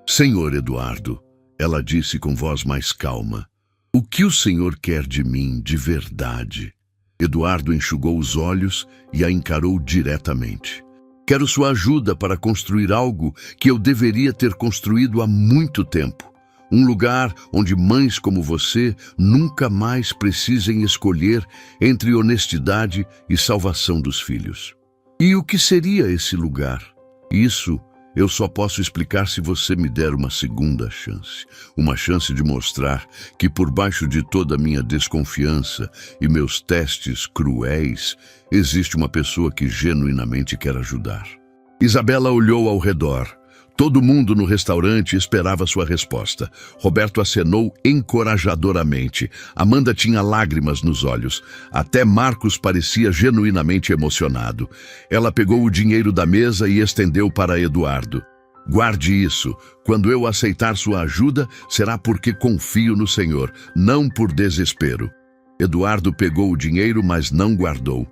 Senhor Eduardo, ela disse com voz mais calma, o que o senhor quer de mim de verdade? Eduardo enxugou os olhos e a encarou diretamente. Quero sua ajuda para construir algo que eu deveria ter construído há muito tempo. Um lugar onde mães como você nunca mais precisem escolher entre honestidade e salvação dos filhos. E o que seria esse lugar? Isso eu só posso explicar se você me der uma segunda chance. Uma chance de mostrar que por baixo de toda a minha desconfiança e meus testes cruéis, existe uma pessoa que genuinamente quer ajudar. Isabela olhou ao redor. Todo mundo no restaurante esperava sua resposta. Roberto acenou encorajadoramente. Amanda tinha lágrimas nos olhos. Até Marcos parecia genuinamente emocionado. Ela pegou o dinheiro da mesa e estendeu para Eduardo. Guarde isso. Quando eu aceitar sua ajuda, será porque confio no Senhor, não por desespero. Eduardo pegou o dinheiro, mas não guardou.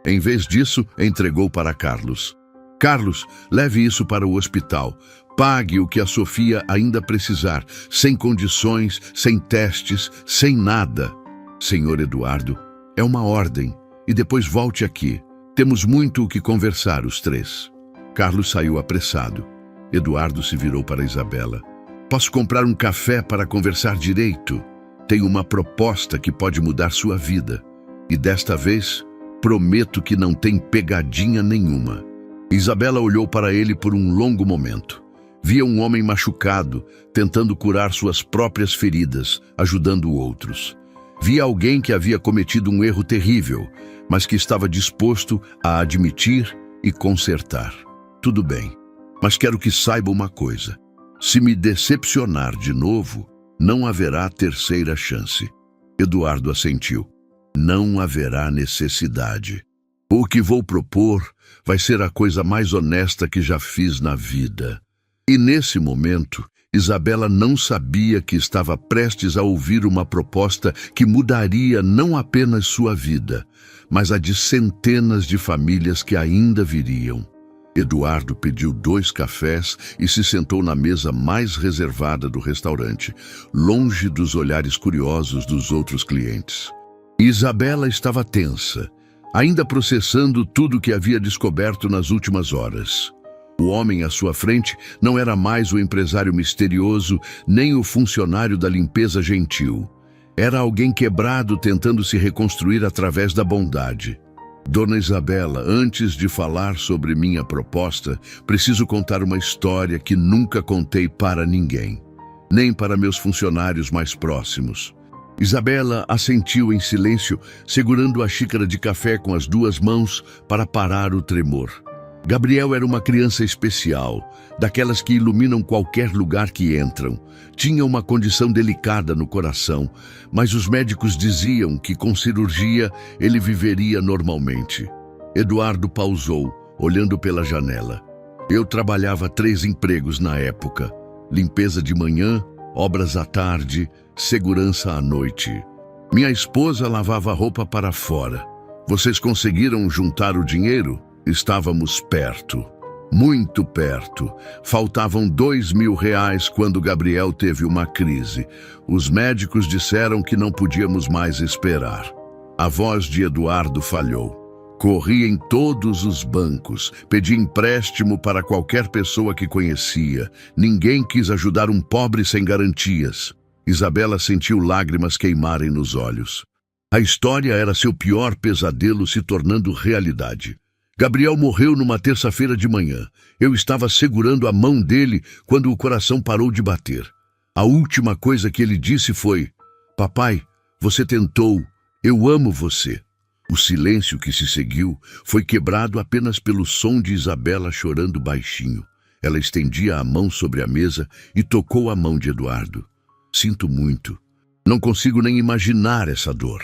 Em vez disso, entregou para Carlos. Carlos, leve isso para o hospital. Pague o que a Sofia ainda precisar, sem condições, sem testes, sem nada. Senhor Eduardo, é uma ordem. E depois volte aqui. Temos muito o que conversar, os 3. Carlos saiu apressado. Eduardo se virou para Isabela. Posso comprar um café para conversar direito? Tenho uma proposta que pode mudar sua vida. E desta vez, prometo que não tem pegadinha nenhuma. Isabela olhou para ele por um longo momento. Via um homem machucado, tentando curar suas próprias feridas, ajudando outros. Via alguém que havia cometido um erro terrível, mas que estava disposto a admitir e consertar. Tudo bem, mas quero que saiba uma coisa. Se me decepcionar de novo, não haverá terceira chance. Eduardo assentiu. Não haverá necessidade. O que vou propor vai ser a coisa mais honesta que já fiz na vida. E nesse momento, Isabela não sabia que estava prestes a ouvir uma proposta que mudaria não apenas sua vida, mas a de centenas de famílias que ainda viriam. Eduardo pediu 2 cafés e se sentou na mesa mais reservada do restaurante, longe dos olhares curiosos dos outros clientes. Isabela estava tensa, ainda processando tudo que havia descoberto nas últimas horas. O homem à sua frente não era mais o empresário misterioso, nem o funcionário da limpeza gentil. Era alguém quebrado tentando se reconstruir através da bondade. Dona Isabela, antes de falar sobre minha proposta, preciso contar uma história que nunca contei para ninguém, nem para meus funcionários mais próximos. Isabela assentiu em silêncio, segurando a xícara de café com as 2 mãos para parar o tremor. Gabriel era uma criança especial, daquelas que iluminam qualquer lugar que entram. Tinha uma condição delicada no coração, mas os médicos diziam que com cirurgia ele viveria normalmente. Eduardo pausou, olhando pela janela. Eu trabalhava 3 empregos na época: limpeza de manhã, obras à tarde, segurança à noite. Minha esposa lavava roupa para fora. Vocês conseguiram juntar o dinheiro? Estávamos perto, muito perto. Faltavam R$2.000 quando Gabriel teve uma crise. Os médicos disseram que não podíamos mais esperar. A voz de Eduardo falhou. Corri em todos os bancos, pedi empréstimo para qualquer pessoa que conhecia. Ninguém quis ajudar um pobre sem garantias. Isabela sentiu lágrimas queimarem nos olhos. A história era seu pior pesadelo se tornando realidade. Gabriel morreu numa terça-feira de manhã. Eu estava segurando a mão dele quando o coração parou de bater. A última coisa que ele disse foi: "Papai, você tentou. Eu amo você." O silêncio que se seguiu foi quebrado apenas pelo som de Isabela chorando baixinho. Ela estendia a mão sobre a mesa e tocou a mão de Eduardo. "Sinto muito. Não consigo nem imaginar essa dor.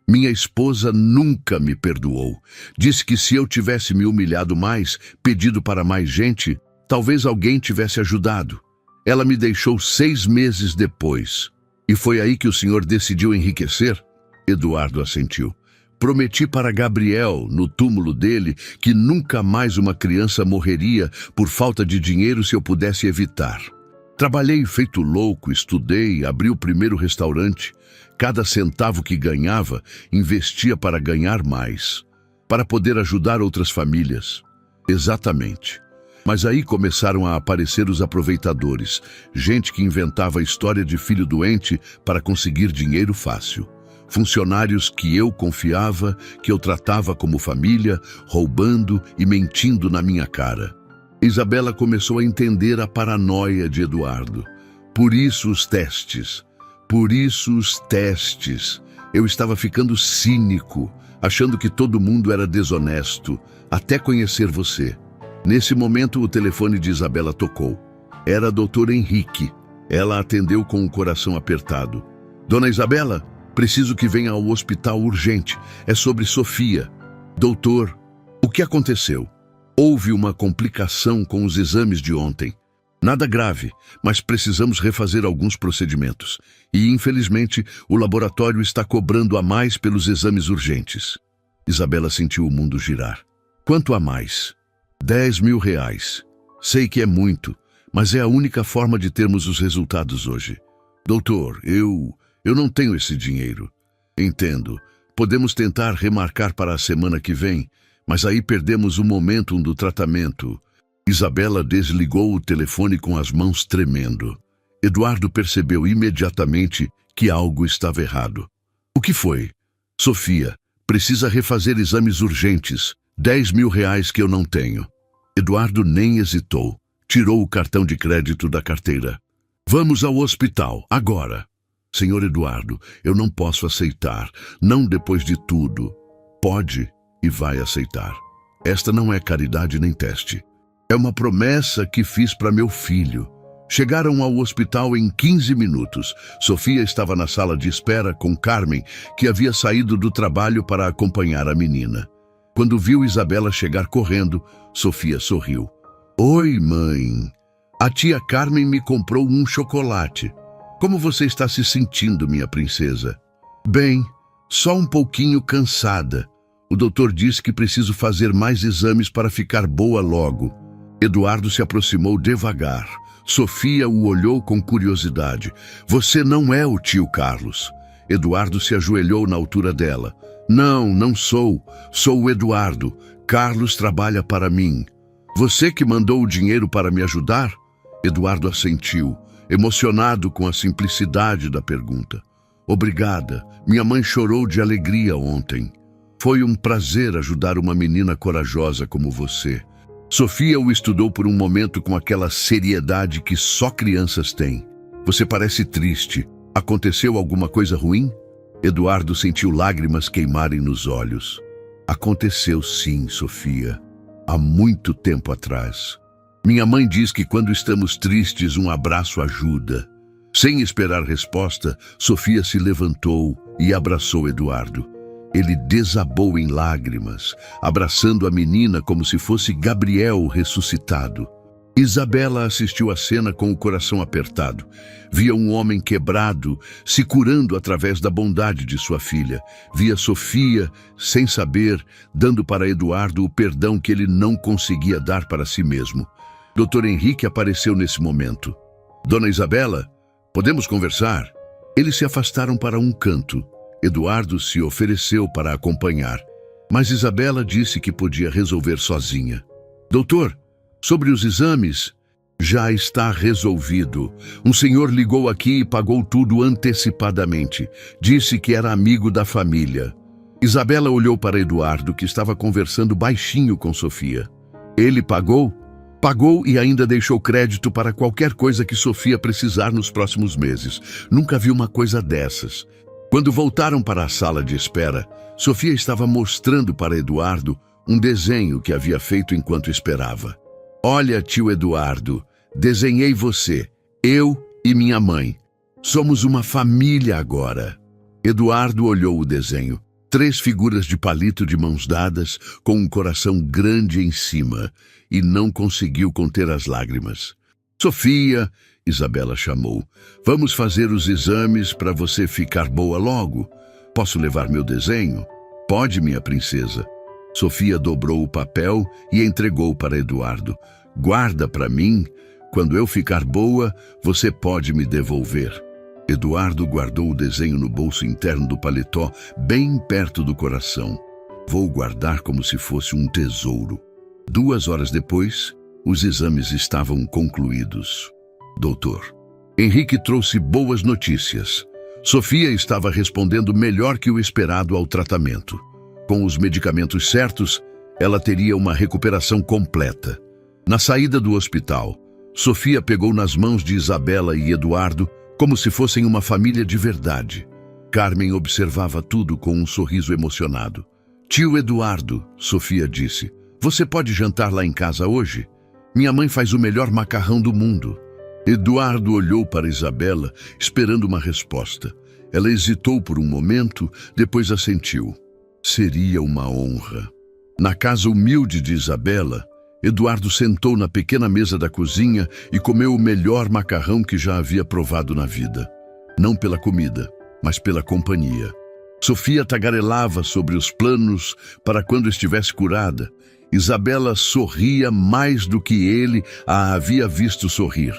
Minha esposa nunca me perdoou. Disse que se eu tivesse me humilhado mais, pedido para mais gente, talvez alguém tivesse ajudado. Ela me deixou 6 meses depois. E foi aí que o senhor decidiu enriquecer?" Eduardo assentiu. "Prometi para Gabriel, no túmulo dele, que nunca mais uma criança morreria por falta de dinheiro se eu pudesse evitar. Trabalhei feito louco, estudei, abri o primeiro restaurante. Cada centavo que ganhava, investia para ganhar mais, para poder ajudar outras famílias." Exatamente. Mas aí começaram a aparecer os aproveitadores, gente que inventava a história de filho doente para conseguir dinheiro fácil. Funcionários que eu confiava, que eu tratava como família, roubando e mentindo na minha cara. Isabela começou a entender a paranoia de Eduardo. Por isso os testes. Eu estava ficando cínico, achando que todo mundo era desonesto, até conhecer você. Nesse momento, o telefone de Isabela tocou. Era a doutora Henrique. Ela atendeu com o coração apertado. "Dona Isabela, preciso que venha ao hospital urgente. É sobre Sofia." "Doutor, o que aconteceu?" "Houve uma complicação com os exames de ontem. Nada grave, mas precisamos refazer alguns procedimentos. E, infelizmente, o laboratório está cobrando a mais pelos exames urgentes." Isabela sentiu o mundo girar. "Quanto a mais?" R$10.000. "Sei que é muito, mas é a única forma de termos os resultados hoje." "Doutor, eu não tenho esse dinheiro." "Entendo. Podemos tentar remarcar para a semana que vem, mas aí perdemos o momentum do tratamento." Isabela desligou o telefone com as mãos tremendo. Eduardo percebeu imediatamente que algo estava errado. "O que foi?" "Sofia, precisa refazer exames urgentes. R$10.000 que eu não tenho." Eduardo nem hesitou. Tirou o cartão de crédito da carteira. "Vamos ao hospital, agora." "Senhor Eduardo, eu não posso aceitar. Não depois de tudo." "Pode e vai aceitar. Esta não é caridade nem teste. É uma promessa que fiz para meu filho." Chegaram ao hospital em 15 minutos. Sofia estava na sala de espera com Carmen, que havia saído do trabalho para acompanhar a menina. Quando viu Isabela chegar correndo, Sofia sorriu. "Oi, mãe." A tia Carmen me comprou um chocolate. Como você está se sentindo, minha princesa? Bem, só um pouquinho cansada. O doutor disse que preciso fazer mais exames para ficar boa logo. Eduardo se aproximou devagar. Sofia o olhou com curiosidade. Você não é o tio Carlos. Eduardo se ajoelhou na altura dela. Não, não sou. Sou o Eduardo. Carlos trabalha para mim. Você que mandou o dinheiro para me ajudar? Eduardo assentiu, emocionado com a simplicidade da pergunta. Obrigada. Minha mãe chorou de alegria ontem. Foi um prazer ajudar uma menina corajosa como você. Sofia o estudou por um momento com aquela seriedade que só crianças têm. Você parece triste. Aconteceu alguma coisa ruim? Eduardo sentiu lágrimas queimarem nos olhos. Aconteceu sim, Sofia. Há muito tempo atrás. Minha mãe diz que quando estamos tristes, um abraço ajuda. Sem esperar resposta, Sofia se levantou e abraçou Eduardo. Ele desabou em lágrimas, abraçando a menina como se fosse Gabriel ressuscitado. Isabela assistiu à cena com o coração apertado. Via um homem quebrado, se curando através da bondade de sua filha. Via Sofia, sem saber, dando para Eduardo o perdão que ele não conseguia dar para si mesmo. Dr. Henrique apareceu nesse momento. Dona Isabela, podemos conversar? Eles se afastaram para um canto. Eduardo se ofereceu para acompanhar, mas Isabela disse que podia resolver sozinha. Doutor, sobre os exames, já está resolvido. Um senhor ligou aqui e pagou tudo antecipadamente. Disse que era amigo da família. Isabela olhou para Eduardo, que estava conversando baixinho com Sofia. Ele pagou? Pagou e ainda deixou crédito para qualquer coisa que Sofia precisar nos próximos meses. Nunca vi uma coisa dessas. Quando voltaram para a sala de espera, Sofia estava mostrando para Eduardo um desenho que havia feito enquanto esperava. Olha, tio Eduardo, desenhei você, eu e minha mãe. Somos uma família agora. Eduardo olhou o desenho. 3 figuras de palito de mãos dadas, com um coração grande em cima, e não conseguiu conter as lágrimas. Sofia, Isabela chamou, vamos fazer os exames para você ficar boa logo. Posso levar meu desenho? Pode, minha princesa. Sofia dobrou o papel e entregou para Eduardo. Guarda para mim. Quando eu ficar boa, você pode me devolver. Eduardo guardou o desenho no bolso interno do paletó, bem perto do coração. Vou guardar como se fosse um tesouro. 2 horas depois, os exames estavam concluídos. Doutor, Henrique trouxe boas notícias. Sofia estava respondendo melhor que o esperado ao tratamento. Com os medicamentos certos, ela teria uma recuperação completa. Na saída do hospital, Sofia pegou nas mãos de Isabela e Eduardo como se fossem uma família de verdade. Carmen observava tudo com um sorriso emocionado. Tio Eduardo, Sofia disse, você pode jantar lá em casa hoje? Minha mãe faz o melhor macarrão do mundo. Eduardo olhou para Isabela, esperando uma resposta. Ela hesitou por um momento, depois assentiu. Seria uma honra. Na casa humilde de Isabela, Eduardo sentou na pequena mesa da cozinha e comeu o melhor macarrão que já havia provado na vida. Não pela comida, mas pela companhia. Sofia tagarelava sobre os planos para quando estivesse curada. Isabela sorria mais do que ele a havia visto sorrir.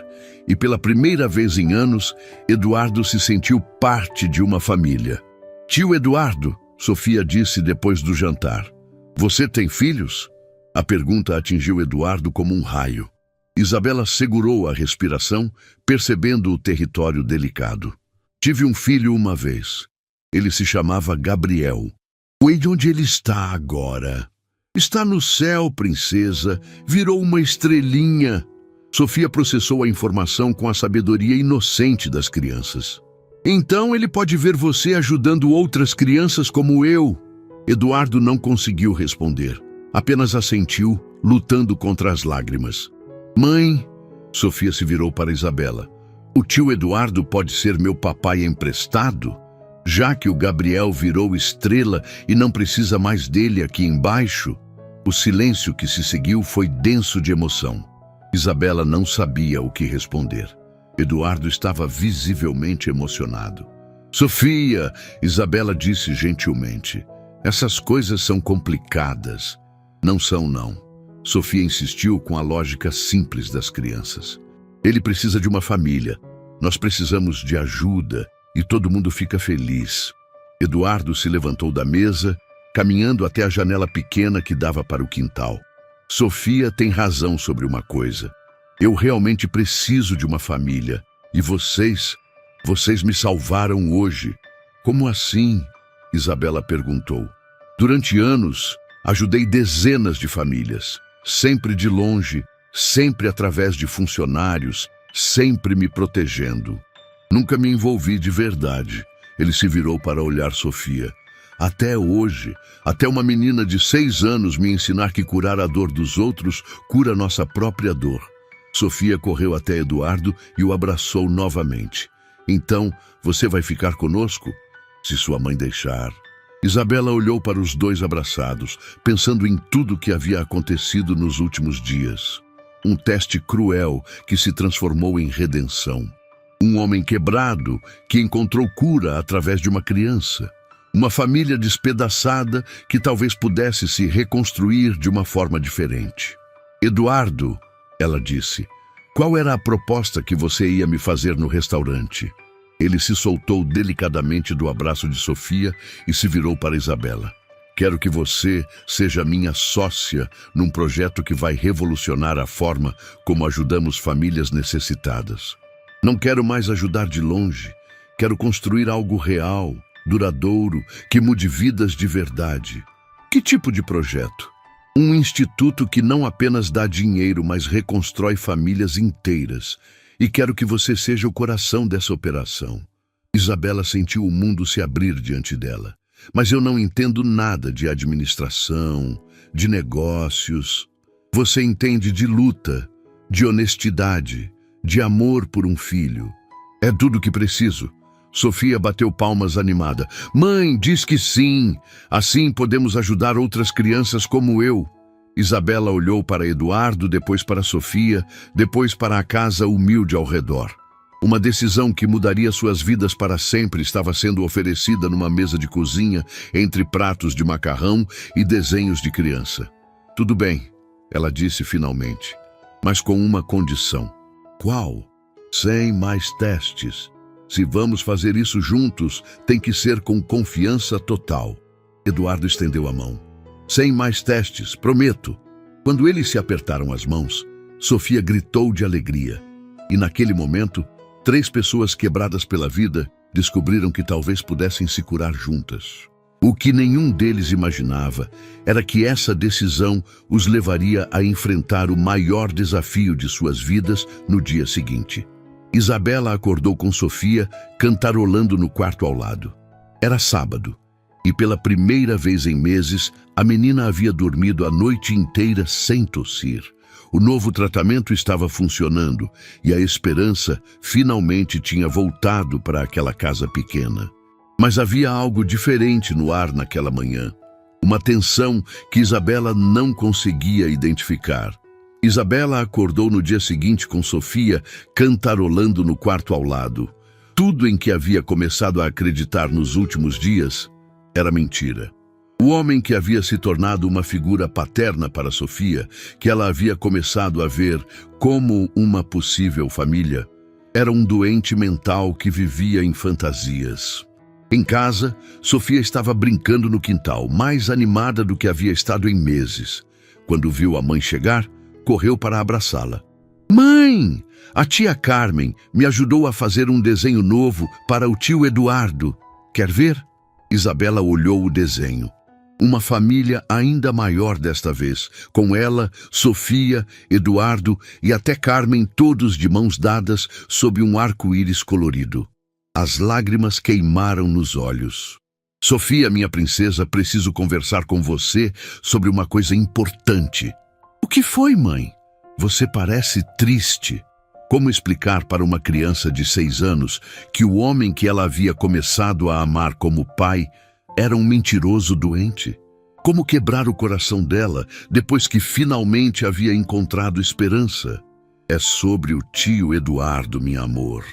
E pela primeira vez em anos, Eduardo se sentiu parte de uma família. Tio Eduardo, Sofia disse depois do jantar, você tem filhos? A pergunta atingiu Eduardo como um raio. Isabela segurou a respiração, percebendo o território delicado. Tive um filho uma vez. Ele se chamava Gabriel. E onde ele está agora? Está no céu, princesa. Virou uma estrelinha. Sofia processou a informação com a sabedoria inocente das crianças. Então ele pode ver você ajudando outras crianças como eu. Eduardo não conseguiu responder. Apenas assentiu, lutando contra as lágrimas. Mãe, Sofia se virou para Isabela. O tio Eduardo pode ser meu papai emprestado? Já que o Gabriel virou estrela e não precisa mais dele aqui embaixo? O silêncio que se seguiu foi denso de emoção. Isabela não sabia o que responder. Eduardo estava visivelmente emocionado. Sofia, Isabela disse gentilmente, essas coisas são complicadas. Não são, não. Sofia insistiu com a lógica simples das crianças. Ele precisa de uma família. Nós precisamos de ajuda e todo mundo fica feliz. Eduardo se levantou da mesa, caminhando até a janela pequena que dava para o quintal. Sofia tem razão sobre uma coisa. Eu realmente preciso de uma família. E vocês me salvaram hoje. Como assim? Isabela perguntou. Durante anos, ajudei dezenas de famílias. Sempre de longe, sempre através de funcionários, sempre me protegendo. Nunca me envolvi de verdade. Ele se virou para olhar Sofia. Até hoje, até uma menina de 6 anos me ensinar que curar a dor dos outros cura nossa própria dor. Sofia correu até Eduardo e o abraçou novamente. Então, você vai ficar conosco? Se sua mãe deixar. Isabela olhou para os dois abraçados, pensando em tudo o que havia acontecido nos últimos dias. Um teste cruel que se transformou em redenção. Um homem quebrado que encontrou cura através de uma criança. Uma família despedaçada que talvez pudesse se reconstruir de uma forma diferente. Eduardo, ela disse, qual era a proposta que você ia me fazer no restaurante? Ele se soltou delicadamente do abraço de Sofia e se virou para Isabela. Quero que você seja minha sócia num projeto que vai revolucionar a forma como ajudamos famílias necessitadas. Não quero mais ajudar de longe. Quero construir algo real, duradouro, que mude vidas de verdade. Que tipo de projeto? Um instituto que não apenas dá dinheiro, mas reconstrói famílias inteiras. E quero que você seja o coração dessa operação. Isabela sentiu o mundo se abrir diante dela. Mas eu não entendo nada de administração, de negócios. Você entende de luta, de honestidade, de amor por um filho. É tudo o que preciso. Sofia bateu palmas animada. Mãe, diz que sim. Assim podemos ajudar outras crianças como eu. Isabela olhou para Eduardo, depois para Sofia, depois para a casa humilde ao redor. Uma decisão que mudaria suas vidas para sempre estava sendo oferecida numa mesa de cozinha, entre pratos de macarrão e desenhos de criança. Tudo bem, ela disse finalmente, mas com uma condição. Qual? Sem mais testes. Se vamos fazer isso juntos, tem que ser com confiança total. Eduardo estendeu a mão. Sem mais testes, prometo. Quando eles se apertaram as mãos, Sofia gritou de alegria. E naquele momento, 3 pessoas quebradas pela vida descobriram que talvez pudessem se curar juntas. O que nenhum deles imaginava era que essa decisão os levaria a enfrentar o maior desafio de suas vidas no dia seguinte. Isabela acordou com Sofia, cantarolando no quarto ao lado. Era sábado, e pela primeira vez em meses, a menina havia dormido a noite inteira sem tossir. O novo tratamento estava funcionando, e a esperança finalmente tinha voltado para aquela casa pequena. Mas havia algo diferente no ar naquela manhã. Uma tensão que Isabela não conseguia identificar. Isabela acordou no dia seguinte com Sofia, cantarolando no quarto ao lado. Tudo em que havia começado a acreditar nos últimos dias era mentira. O homem que havia se tornado uma figura paterna para Sofia, que ela havia começado a ver como uma possível família, era um doente mental que vivia em fantasias. Em casa, Sofia estava brincando no quintal, mais animada do que havia estado em meses. Quando viu a mãe chegar, correu para abraçá-la. Mãe! A tia Carmen me ajudou a fazer um desenho novo para o tio Eduardo. Quer ver? Isabela olhou o desenho. Uma família ainda maior desta vez, com ela, Sofia, Eduardo e até Carmen, todos de mãos dadas sob um arco-íris colorido. As lágrimas queimaram nos olhos. Sofia, minha princesa, preciso conversar com você sobre uma coisa importante. O que foi, mãe? Você parece triste. Como explicar para uma criança de 6 anos que o homem que ela havia começado a amar como pai era um mentiroso doente? Como quebrar o coração dela depois que finalmente havia encontrado esperança? É sobre o tio Eduardo, meu amor.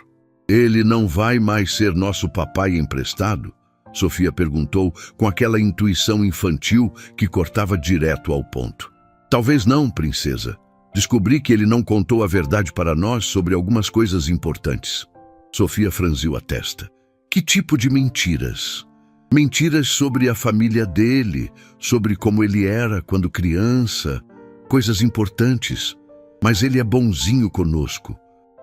Ele não vai mais ser nosso papai emprestado? Sofia perguntou com aquela intuição infantil que cortava direto ao ponto. Talvez não, princesa. Descobri que ele não contou a verdade para nós sobre algumas coisas importantes. Sofia franziu a testa. Que tipo de mentiras? Mentiras sobre a família dele, sobre como ele era quando criança. Coisas importantes. Mas ele é bonzinho conosco.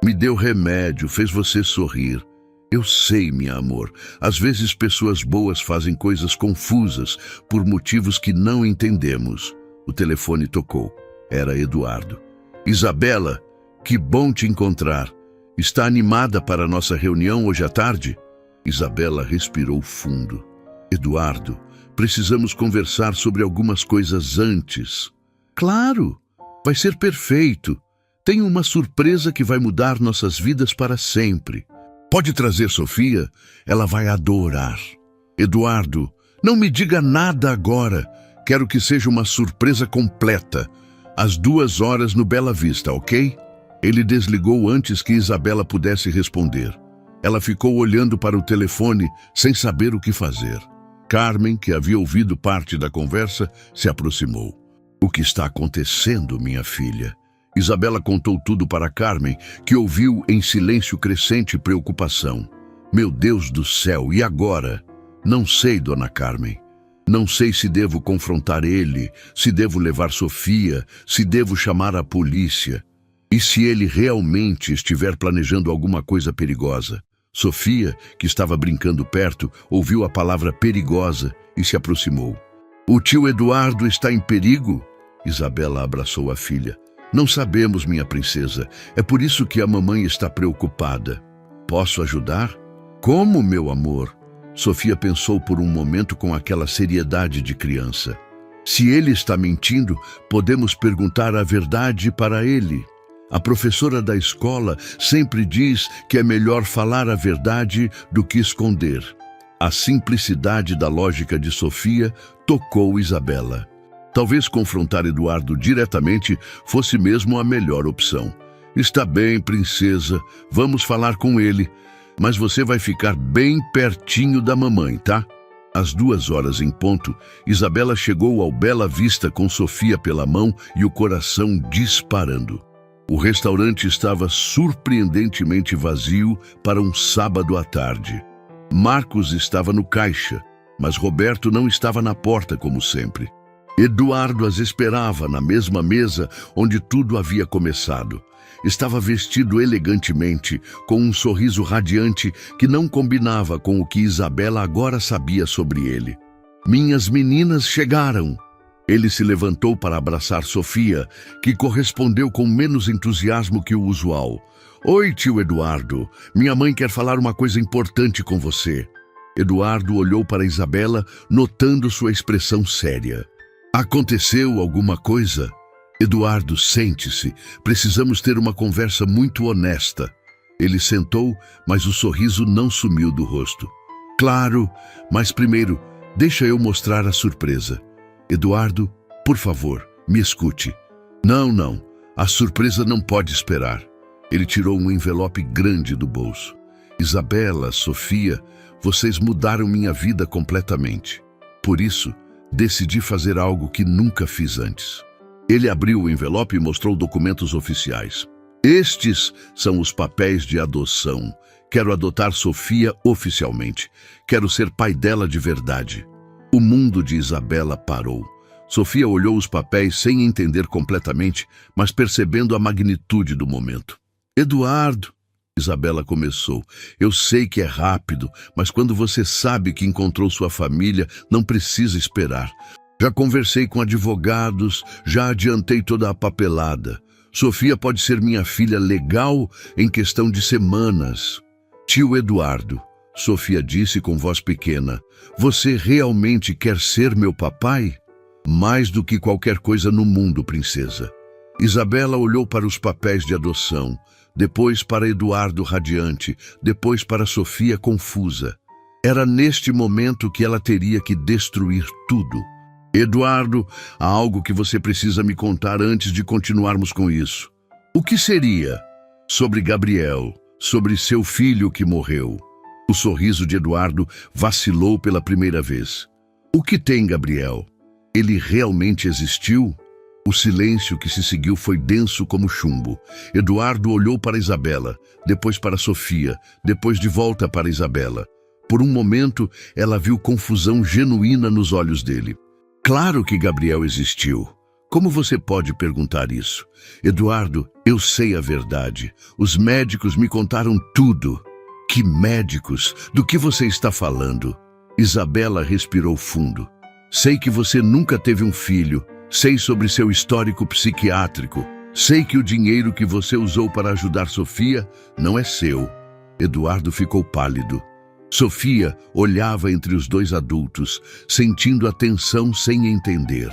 Me deu remédio, fez você sorrir. Eu sei, meu amor, às vezes pessoas boas fazem coisas confusas por motivos que não entendemos. O telefone tocou. Era Eduardo. Isabela, que bom te encontrar. Está animada para a nossa reunião hoje à tarde? Isabela respirou fundo. Eduardo, precisamos conversar sobre algumas coisas antes. Claro, vai ser perfeito. Tenho uma surpresa que vai mudar nossas vidas para sempre. Pode trazer Sofia? Ela vai adorar. Eduardo, não me diga nada agora. Quero que seja uma surpresa completa. Às 2h no Bela Vista, ok? Ele desligou antes que Isabela pudesse responder. Ela ficou olhando para o telefone sem saber o que fazer. Carmen, que havia ouvido parte da conversa, se aproximou. O que está acontecendo, minha filha? Isabela contou tudo para Carmen, que ouviu em silêncio crescente preocupação. Meu Deus do céu, e agora? Não sei, dona Carmen. Não sei se devo confrontar ele, se devo levar Sofia, se devo chamar a polícia. E se ele realmente estiver planejando alguma coisa perigosa? Sofia, que estava brincando perto, ouviu a palavra perigosa e se aproximou. O tio Eduardo está em perigo? Isabela abraçou a filha. Não sabemos, minha princesa. É por isso que a mamãe está preocupada. Posso ajudar? Como, meu amor? Sofia pensou por um momento com aquela seriedade de criança. Se ele está mentindo, podemos perguntar a verdade para ele. A professora da escola sempre diz que é melhor falar a verdade do que esconder. A simplicidade da lógica de Sofia tocou Isabela. Talvez confrontar Eduardo diretamente fosse mesmo a melhor opção. Está bem, princesa, vamos falar com ele. Mas você vai ficar bem pertinho da mamãe, tá? Às 2h em ponto, Isabela chegou ao Bela Vista com Sofia pela mão e o coração disparando. O restaurante estava surpreendentemente vazio para um sábado à tarde. Marcos estava no caixa, mas Roberto não estava na porta como sempre. Eduardo as esperava na mesma mesa onde tudo havia começado. Estava vestido elegantemente, com um sorriso radiante que não combinava com o que Isabela agora sabia sobre ele. Minhas meninas chegaram! Ele se levantou para abraçar Sofia, que correspondeu com menos entusiasmo que o usual. Oi, tio Eduardo. Minha mãe quer falar uma coisa importante com você. Eduardo olhou para Isabela, notando sua expressão séria. Aconteceu alguma coisa? Eduardo, sente-se. Precisamos ter uma conversa muito honesta. Ele sentou, mas o sorriso não sumiu do rosto. Claro, mas primeiro, deixa eu mostrar a surpresa. Eduardo, por favor, me escute. Não, a surpresa não pode esperar. Ele tirou um envelope grande do bolso. Isabela, Sofia, vocês mudaram minha vida completamente. Por isso, decidi fazer algo que nunca fiz antes. Ele abriu o envelope e mostrou documentos oficiais. Estes são os papéis de adoção. Quero adotar Sofia oficialmente. Quero ser pai dela de verdade. O mundo de Isabela parou. Sofia olhou os papéis sem entender completamente, mas percebendo a magnitude do momento. Eduardo, Isabela começou. Eu sei que é rápido, mas quando você sabe que encontrou sua família, não precisa esperar. Já conversei com advogados, já adiantei toda a papelada. Sofia pode ser minha filha legal em questão de semanas. Tio Eduardo, Sofia disse com voz pequena, você realmente quer ser meu papai? Mais do que qualquer coisa no mundo, princesa. Isabela olhou para os papéis de adoção, depois para Eduardo radiante, depois para Sofia confusa. Era neste momento que ela teria que destruir tudo. Eduardo, há algo que você precisa me contar antes de continuarmos com isso. O que seria? Sobre Gabriel, sobre seu filho que morreu. O sorriso de Eduardo vacilou pela primeira vez. O que tem, Gabriel? Ele realmente existiu? O silêncio que se seguiu foi denso como chumbo. Eduardo olhou para Isabela, depois para Sofia, depois de volta para Isabela. Por um momento, ela viu confusão genuína nos olhos dele. Claro que Gabriel existiu. Como você pode perguntar isso? Eduardo, eu sei a verdade. Os médicos me contaram tudo. Que médicos? Do que você está falando? Isabela respirou fundo. Sei que você nunca teve um filho. Sei sobre seu histórico psiquiátrico. Sei que o dinheiro que você usou para ajudar Sofia não é seu. Eduardo ficou pálido. Sofia olhava entre os dois adultos, sentindo a tensão sem entender.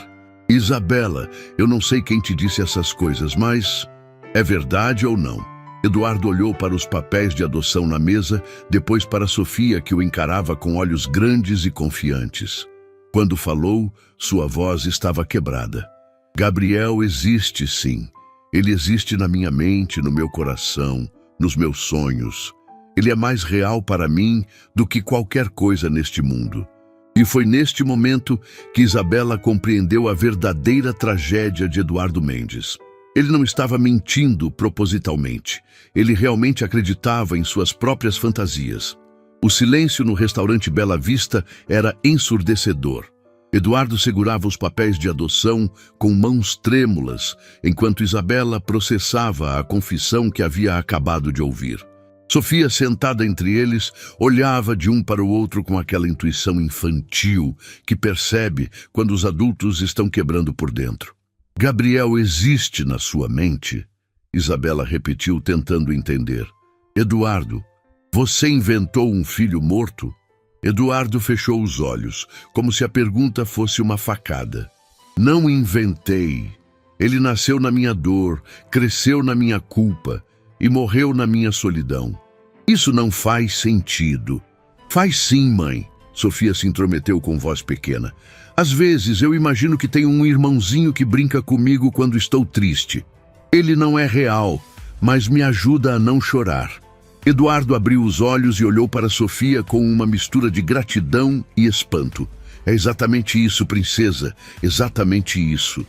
Isabela, eu não sei quem te disse essas coisas, mas é verdade ou não? Eduardo olhou para os papéis de adoção na mesa, depois para Sofia, que o encarava com olhos grandes e confiantes. Quando falou, sua voz estava quebrada. Gabriel existe, sim. Ele existe na minha mente, no meu coração, nos meus sonhos. Ele é mais real para mim do que qualquer coisa neste mundo. E foi neste momento que Isabela compreendeu a verdadeira tragédia de Eduardo Mendes. Ele não estava mentindo propositalmente. Ele realmente acreditava em suas próprias fantasias. O silêncio no restaurante Bela Vista era ensurdecedor. Eduardo segurava os papéis de adoção com mãos trêmulas, enquanto Isabela processava a confissão que havia acabado de ouvir. Sofia, sentada entre eles, olhava de um para o outro com aquela intuição infantil que percebe quando os adultos estão quebrando por dentro. Gabriel existe na sua mente? Isabela repetiu, tentando entender. Eduardo, você inventou um filho morto? Eduardo fechou os olhos, como se a pergunta fosse uma facada. Não inventei. Ele nasceu na minha dor, cresceu na minha culpa e morreu na minha solidão. Isso não faz sentido. Faz sim, mãe. Sofia se intrometeu com voz pequena. Às vezes eu imagino que tenho um irmãozinho que brinca comigo quando estou triste. Ele não é real, mas me ajuda a não chorar. Eduardo abriu os olhos e olhou para Sofia com uma mistura de gratidão e espanto. É exatamente isso, princesa, exatamente isso.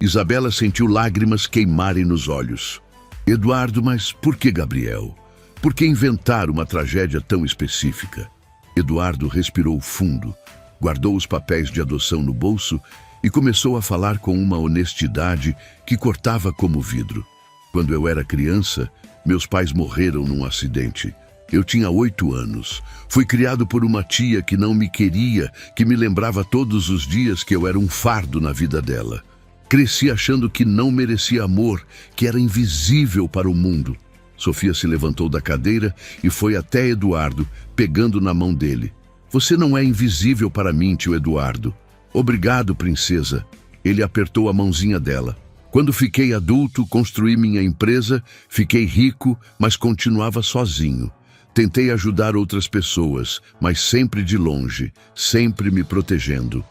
Isabela sentiu lágrimas queimarem nos olhos. Eduardo, mas por que Gabriel? Por que inventar uma tragédia tão específica? Eduardo respirou fundo, guardou os papéis de adoção no bolso e começou a falar com uma honestidade que cortava como vidro. Quando eu era criança, meus pais morreram num acidente. Eu tinha 8 anos. Fui criado por uma tia que não me queria, que me lembrava todos os dias que eu era um fardo na vida dela. Cresci achando que não merecia amor, que era invisível para o mundo. Sofia se levantou da cadeira e foi até Eduardo, pegando na mão dele. Você não é invisível para mim, tio Eduardo. Obrigado, princesa. Ele apertou a mãozinha dela. Quando fiquei adulto, construí minha empresa, fiquei rico, mas continuava sozinho. Tentei ajudar outras pessoas, mas sempre de longe, sempre me protegendo.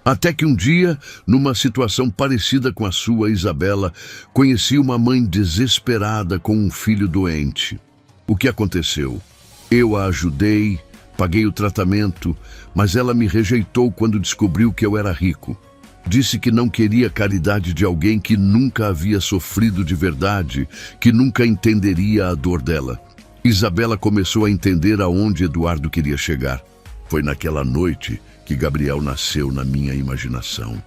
Até que um dia, numa situação parecida com a sua, Isabela, conheci uma mãe desesperada com um filho doente. O que aconteceu? Eu a ajudei, paguei o tratamento, mas ela me rejeitou quando descobriu que eu era rico. Disse que não queria caridade de alguém que nunca havia sofrido de verdade, que nunca entenderia a dor dela. Isabela começou a entender aonde Eduardo queria chegar. Foi naquela noite que Gabriel nasceu na minha imaginação.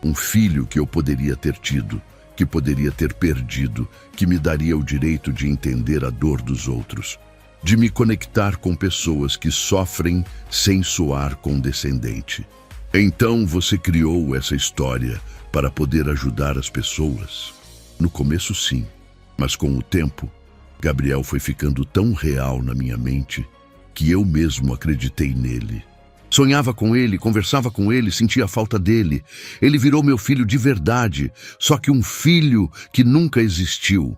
Um filho que eu poderia ter tido, que poderia ter perdido, que me daria o direito de entender a dor dos outros, de me conectar com pessoas que sofrem sem soar condescendente. Então você criou essa história para poder ajudar as pessoas? No começo, sim, mas com o tempo, Gabriel foi ficando tão real na minha mente que eu mesmo acreditei nele. Sonhava com ele, conversava com ele, sentia a falta dele. Ele virou meu filho de verdade, só que um filho que nunca existiu.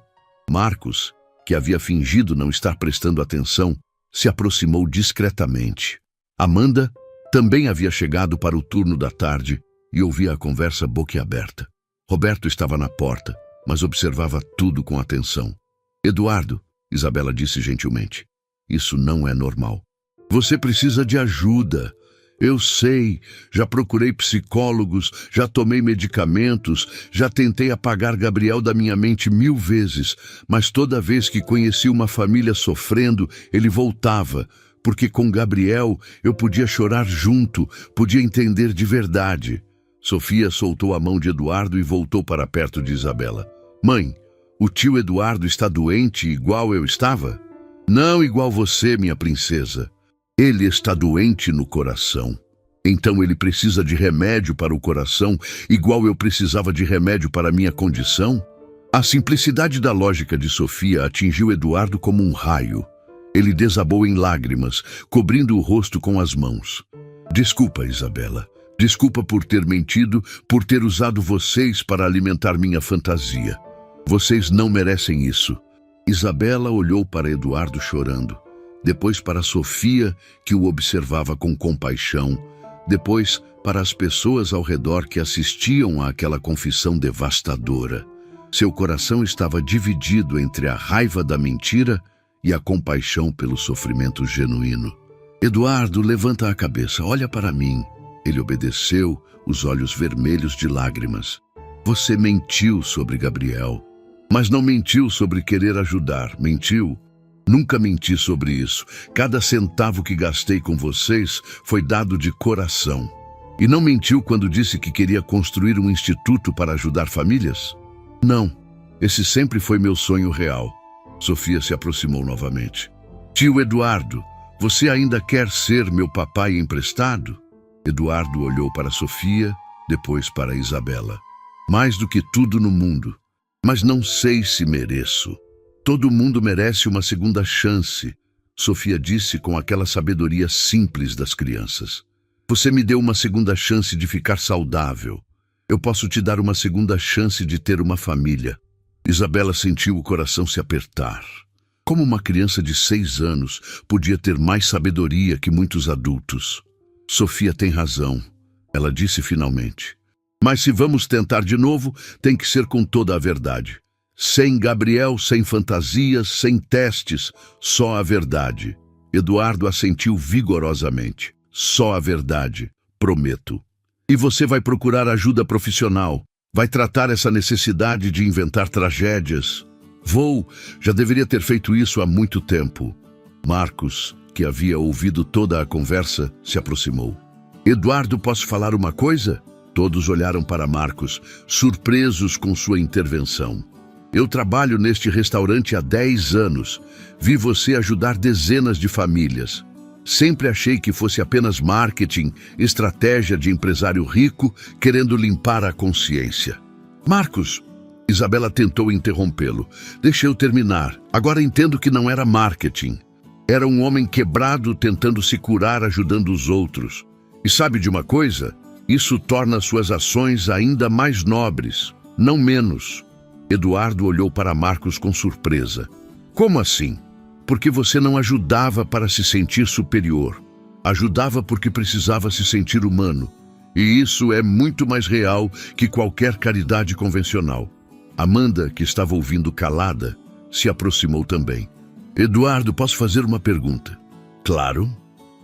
Marcos, que havia fingido não estar prestando atenção, se aproximou discretamente. Amanda também havia chegado para o turno da tarde e ouvia a conversa boquiaberta. Roberto estava na porta, mas observava tudo com atenção. Eduardo, Isabela disse gentilmente, isso não é normal. Você precisa de ajuda. Eu sei, já procurei psicólogos, já tomei medicamentos, já tentei apagar Gabriel da minha mente 1000 vezes, mas toda vez que conheci uma família sofrendo, ele voltava, porque com Gabriel eu podia chorar junto, podia entender de verdade. Sofia soltou a mão de Eduardo e voltou para perto de Isabela. Mãe, o tio Eduardo está doente igual eu estava? Não igual você, minha princesa. Ele está doente no coração. Então ele precisa de remédio para o coração, igual eu precisava de remédio para a minha condição? A simplicidade da lógica de Sofia atingiu Eduardo como um raio. Ele desabou em lágrimas, cobrindo o rosto com as mãos. Desculpa, Isabela. Desculpa por ter mentido, por ter usado vocês para alimentar minha fantasia. Vocês não merecem isso. Isabela olhou para Eduardo chorando. Depois para Sofia, que o observava com compaixão, depois para as pessoas ao redor que assistiam àquela confissão devastadora. Seu coração estava dividido entre a raiva da mentira e a compaixão pelo sofrimento genuíno. Eduardo, levanta a cabeça, olha para mim. Ele obedeceu, os olhos vermelhos de lágrimas. Você mentiu sobre Gabriel, mas não mentiu sobre querer ajudar, mentiu. Nunca menti sobre isso. Cada centavo que gastei com vocês foi dado de coração. E não mentiu quando disse que queria construir um instituto para ajudar famílias? Não. Esse sempre foi meu sonho real. Sofia se aproximou novamente. Tio Eduardo, você ainda quer ser meu papai emprestado? Eduardo olhou para Sofia, depois para Isabela. Mais do que tudo no mundo. Mas não sei se mereço. Todo mundo merece uma segunda chance, Sofia disse com aquela sabedoria simples das crianças. Você me deu uma segunda chance de ficar saudável. Eu posso te dar uma segunda chance de ter uma família. Isabela sentiu o coração se apertar. Como uma criança de 6 anos podia ter mais sabedoria que muitos adultos? Sofia tem razão, ela disse finalmente. Mas se vamos tentar de novo, tem que ser com toda a verdade. Sem Gabriel, sem fantasias, sem testes, só a verdade. Eduardo assentiu vigorosamente. Só a verdade, prometo. E você vai procurar ajuda profissional. Vai tratar essa necessidade de inventar tragédias. Vou, já deveria ter feito isso há muito tempo. Marcos, que havia ouvido toda a conversa, se aproximou. Eduardo, posso falar uma coisa? Todos olharam para Marcos, surpresos com sua intervenção. Eu trabalho neste restaurante há 10 anos. Vi você ajudar dezenas de famílias. Sempre achei que fosse apenas marketing, estratégia de empresário rico querendo limpar a consciência. Marcos, Isabela tentou interrompê-lo. Deixa eu terminar. Agora entendo que não era marketing. Era um homem quebrado tentando se curar ajudando os outros. E sabe de uma coisa? Isso torna suas ações ainda mais nobres, não menos. Eduardo olhou para Marcos com surpresa. Como assim? Porque você não ajudava para se sentir superior. Ajudava porque precisava se sentir humano. E isso é muito mais real que qualquer caridade convencional. Amanda, que estava ouvindo calada, se aproximou também. Eduardo, posso fazer uma pergunta? Claro.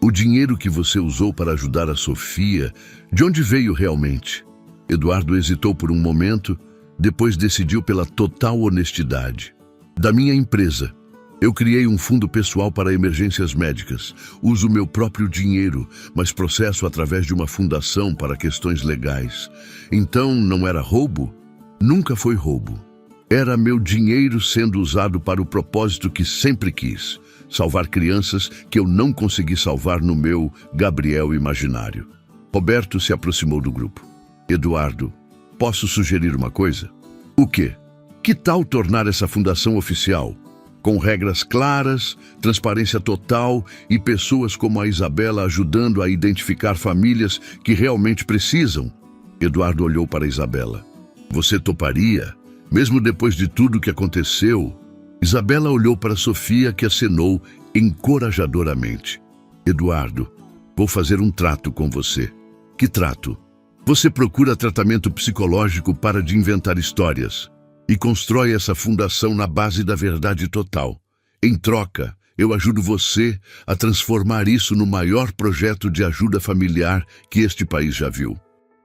O dinheiro que você usou para ajudar a Sofia, de onde veio realmente? Eduardo hesitou por um momento, depois decidiu pela total honestidade. Da minha empresa. Eu criei um fundo pessoal para emergências médicas. Uso meu próprio dinheiro, mas processo através de uma fundação para questões legais. Então, não era roubo? Nunca foi roubo. Era meu dinheiro sendo usado para o propósito que sempre quis. Salvar crianças que eu não consegui salvar no meu Gabriel imaginário. Roberto se aproximou do grupo. Eduardo, posso sugerir uma coisa? O quê? Que tal tornar essa fundação oficial? Com regras claras, transparência total e pessoas como a Isabela ajudando a identificar famílias que realmente precisam? Eduardo olhou para Isabela. Você toparia? Mesmo depois de tudo que aconteceu? Isabela olhou para Sofia, que acenou encorajadoramente. Eduardo, vou fazer um trato com você. Que trato? Você procura tratamento psicológico para de inventar histórias. e constrói essa fundação na base da verdade total. Em troca, eu ajudo você a transformar isso no maior projeto de ajuda familiar que este país já viu.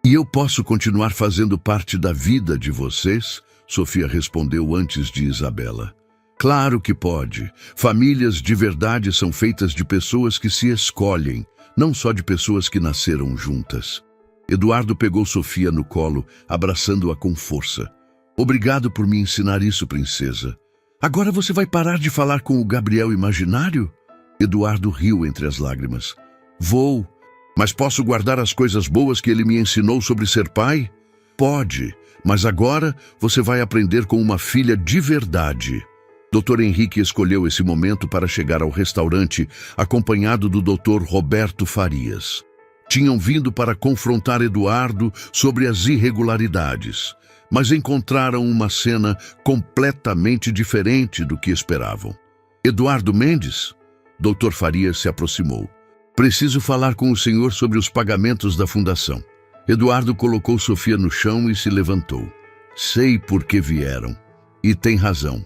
E eu posso continuar fazendo parte da vida de vocês? Sofia respondeu antes de Isabela. Claro que pode. Famílias de verdade são feitas de pessoas que se escolhem, não só de pessoas que nasceram juntas. Eduardo pegou Sofia no colo, abraçando-a com força. Obrigado por me ensinar isso, princesa. Agora você vai parar de falar com o Gabriel imaginário? Eduardo riu entre as lágrimas. Vou, mas posso guardar as coisas boas que ele me ensinou sobre ser pai? Pode, mas agora você vai aprender com uma filha de verdade. Dr. Henrique escolheu esse momento para chegar ao restaurante, acompanhado do Dr. Roberto Farias. Tinham vindo para confrontar Eduardo sobre as irregularidades, mas encontraram uma cena completamente diferente do que esperavam. Eduardo Mendes? Dr. Farias se aproximou. Preciso falar com o senhor sobre os pagamentos da fundação. Eduardo colocou Sofia no chão e se levantou. Sei por que vieram. E tem razão.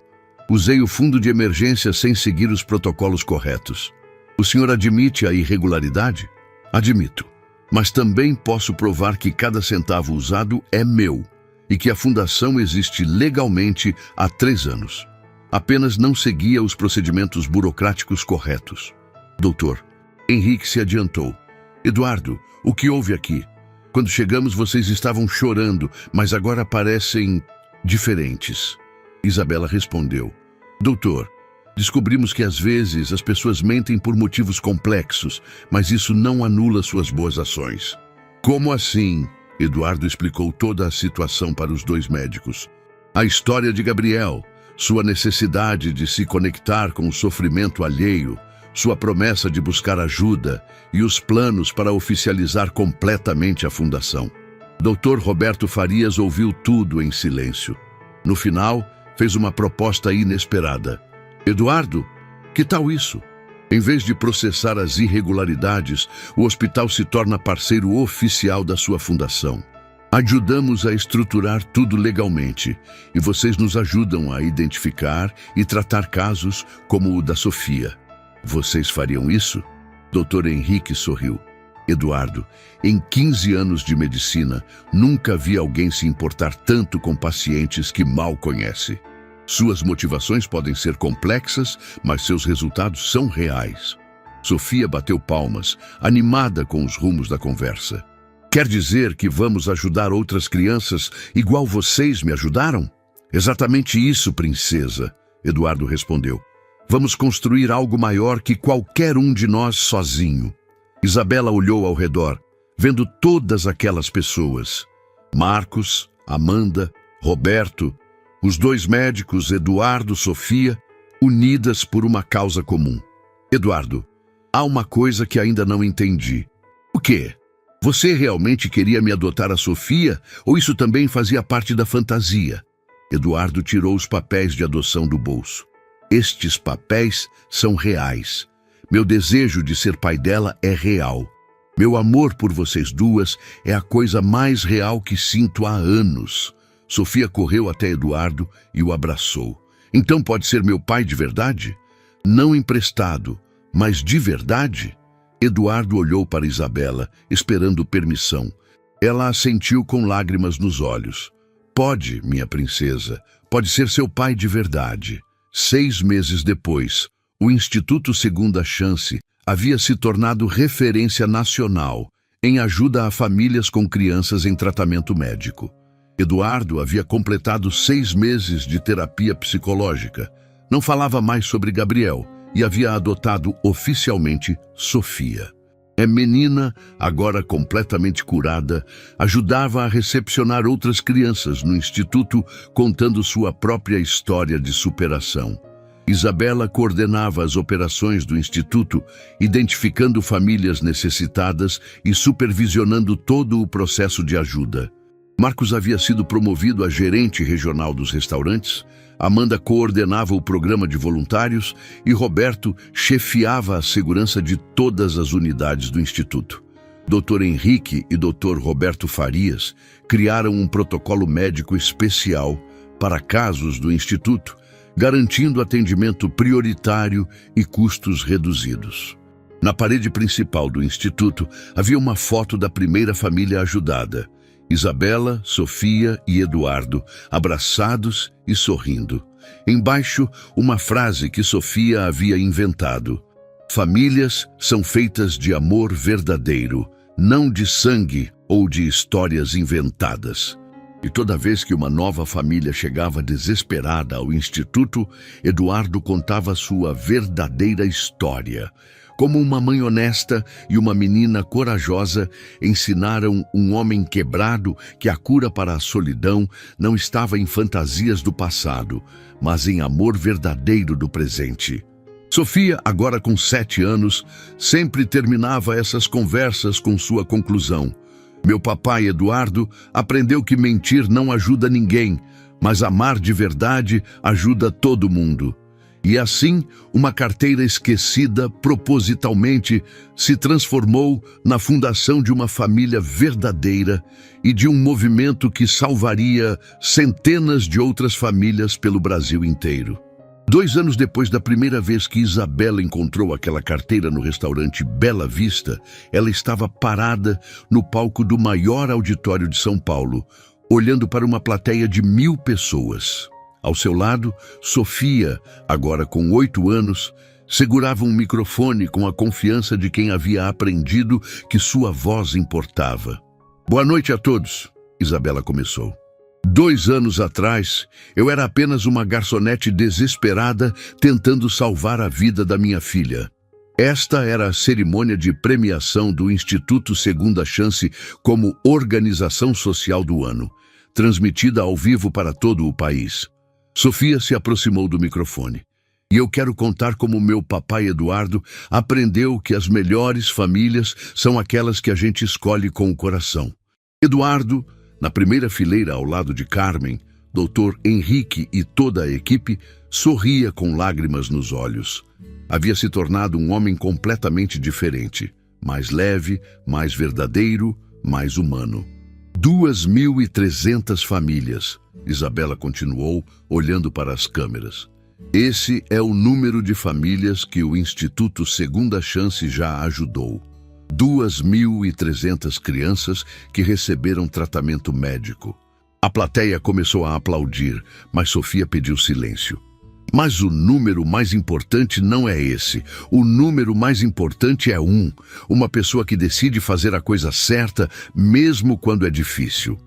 Usei o fundo de emergência sem seguir os protocolos corretos. O senhor admite a irregularidade? Admito. Mas também posso provar que cada centavo usado é meu e que a fundação existe legalmente há 3 anos. Apenas não seguia os procedimentos burocráticos corretos. Doutor, Henrique se adiantou. Eduardo, o que houve aqui? Quando chegamos vocês estavam chorando, mas agora parecem diferentes. Isabela respondeu. Doutor, descobrimos que às vezes as pessoas mentem por motivos complexos, mas isso não anula suas boas ações. Como assim? Eduardo explicou toda a situação para os 2 médicos. A história de Gabriel, sua necessidade de se conectar com o sofrimento alheio, sua promessa de buscar ajuda e os planos para oficializar completamente a fundação. Dr. Roberto Farias ouviu tudo em silêncio. No final, fez uma proposta inesperada. Eduardo, que tal isso? Em vez de processar as irregularidades, o hospital se torna parceiro oficial da sua fundação. Ajudamos a estruturar tudo legalmente e vocês nos ajudam a identificar e tratar casos como o da Sofia. Vocês fariam isso? Dr. Henrique sorriu. Eduardo, em 15 anos de medicina, nunca vi alguém se importar tanto com pacientes que mal conhece. Suas motivações podem ser complexas, mas seus resultados são reais. Sofia bateu palmas, animada com os rumos da conversa. Quer dizer que vamos ajudar outras crianças igual vocês me ajudaram? Exatamente isso, princesa, Eduardo respondeu. Vamos construir algo maior que qualquer um de nós sozinho. Isabela olhou ao redor, vendo todas aquelas pessoas. Marcos, Amanda, Roberto, os 2 médicos, Eduardo, Sofia, unidas por uma causa comum. Eduardo, há uma coisa que ainda não entendi. O quê? Você realmente queria me adotar a Sofia ou isso também fazia parte da fantasia? Eduardo tirou os papéis de adoção do bolso. Estes papéis são reais. Meu desejo de ser pai dela é real. Meu amor por vocês 2 é a coisa mais real que sinto há anos. Sofia correu até Eduardo e o abraçou. Então pode ser meu pai de verdade? Não emprestado, mas de verdade? Eduardo olhou para Isabela, esperando permissão. Ela assentiu com lágrimas nos olhos. Pode, minha princesa, pode ser seu pai de verdade. 6 meses depois, o Instituto Segunda Chance havia se tornado referência nacional em ajuda a famílias com crianças em tratamento médico. Eduardo havia completado 6 meses de terapia psicológica. Não falava mais sobre Gabriel e havia adotado oficialmente Sofia. A menina, agora completamente curada, ajudava a recepcionar outras crianças no instituto, contando sua própria história de superação. Isabela coordenava as operações do instituto, identificando famílias necessitadas e supervisionando todo o processo de ajuda. Marcos havia sido promovido a gerente regional dos restaurantes, Amanda coordenava o programa de voluntários e Roberto chefiava a segurança de todas as unidades do Instituto. Dr. Henrique e Dr. Roberto Farias criaram um protocolo médico especial para casos do Instituto, garantindo atendimento prioritário e custos reduzidos. Na parede principal do Instituto havia uma foto da primeira família ajudada: Isabela, Sofia e Eduardo, abraçados e sorrindo. Embaixo, uma frase que Sofia havia inventado: famílias são feitas de amor verdadeiro, não de sangue ou de histórias inventadas. E toda vez que uma nova família chegava desesperada ao Instituto, Eduardo contava sua verdadeira história. Como uma mãe honesta e uma menina corajosa ensinaram um homem quebrado que a cura para a solidão não estava em fantasias do passado, mas em amor verdadeiro do presente. Sofia, agora com 7 anos, sempre terminava essas conversas com sua conclusão: meu papai Eduardo aprendeu que mentir não ajuda ninguém, mas amar de verdade ajuda todo mundo. E assim, uma carteira esquecida propositalmente se transformou na fundação de uma família verdadeira e de um movimento que salvaria centenas de outras famílias pelo Brasil inteiro. 2 anos depois da primeira vez que Isabela encontrou aquela carteira no restaurante Bela Vista, ela estava parada no palco do maior auditório de São Paulo, olhando para uma plateia de 1.000 pessoas. Ao seu lado, Sofia, agora com 8 anos, segurava um microfone com a confiança de quem havia aprendido que sua voz importava. Boa noite a todos, Isabela começou. 2 anos atrás, eu era apenas uma garçonete desesperada tentando salvar a vida da minha filha. Esta era a cerimônia de premiação do Instituto Segunda Chance como Organização Social do Ano, transmitida ao vivo para todo o país. Sofia se aproximou do microfone. E eu quero contar como meu papai Eduardo aprendeu que as melhores famílias são aquelas que a gente escolhe com o coração. Eduardo, na primeira fileira ao lado de Carmen, Dr. Henrique e toda a equipe, sorria com lágrimas nos olhos. Havia se tornado um homem completamente diferente, mais leve, mais verdadeiro, mais humano. 2.300 famílias, Isabela continuou, olhando para as câmeras. Esse é o número de famílias que o Instituto Segunda Chance já ajudou. 2.300 crianças que receberam tratamento médico. A plateia começou a aplaudir, mas Sofia pediu silêncio. Mas o número mais importante não é esse. O número mais importante é uma pessoa que decide fazer a coisa certa, mesmo quando é difícil.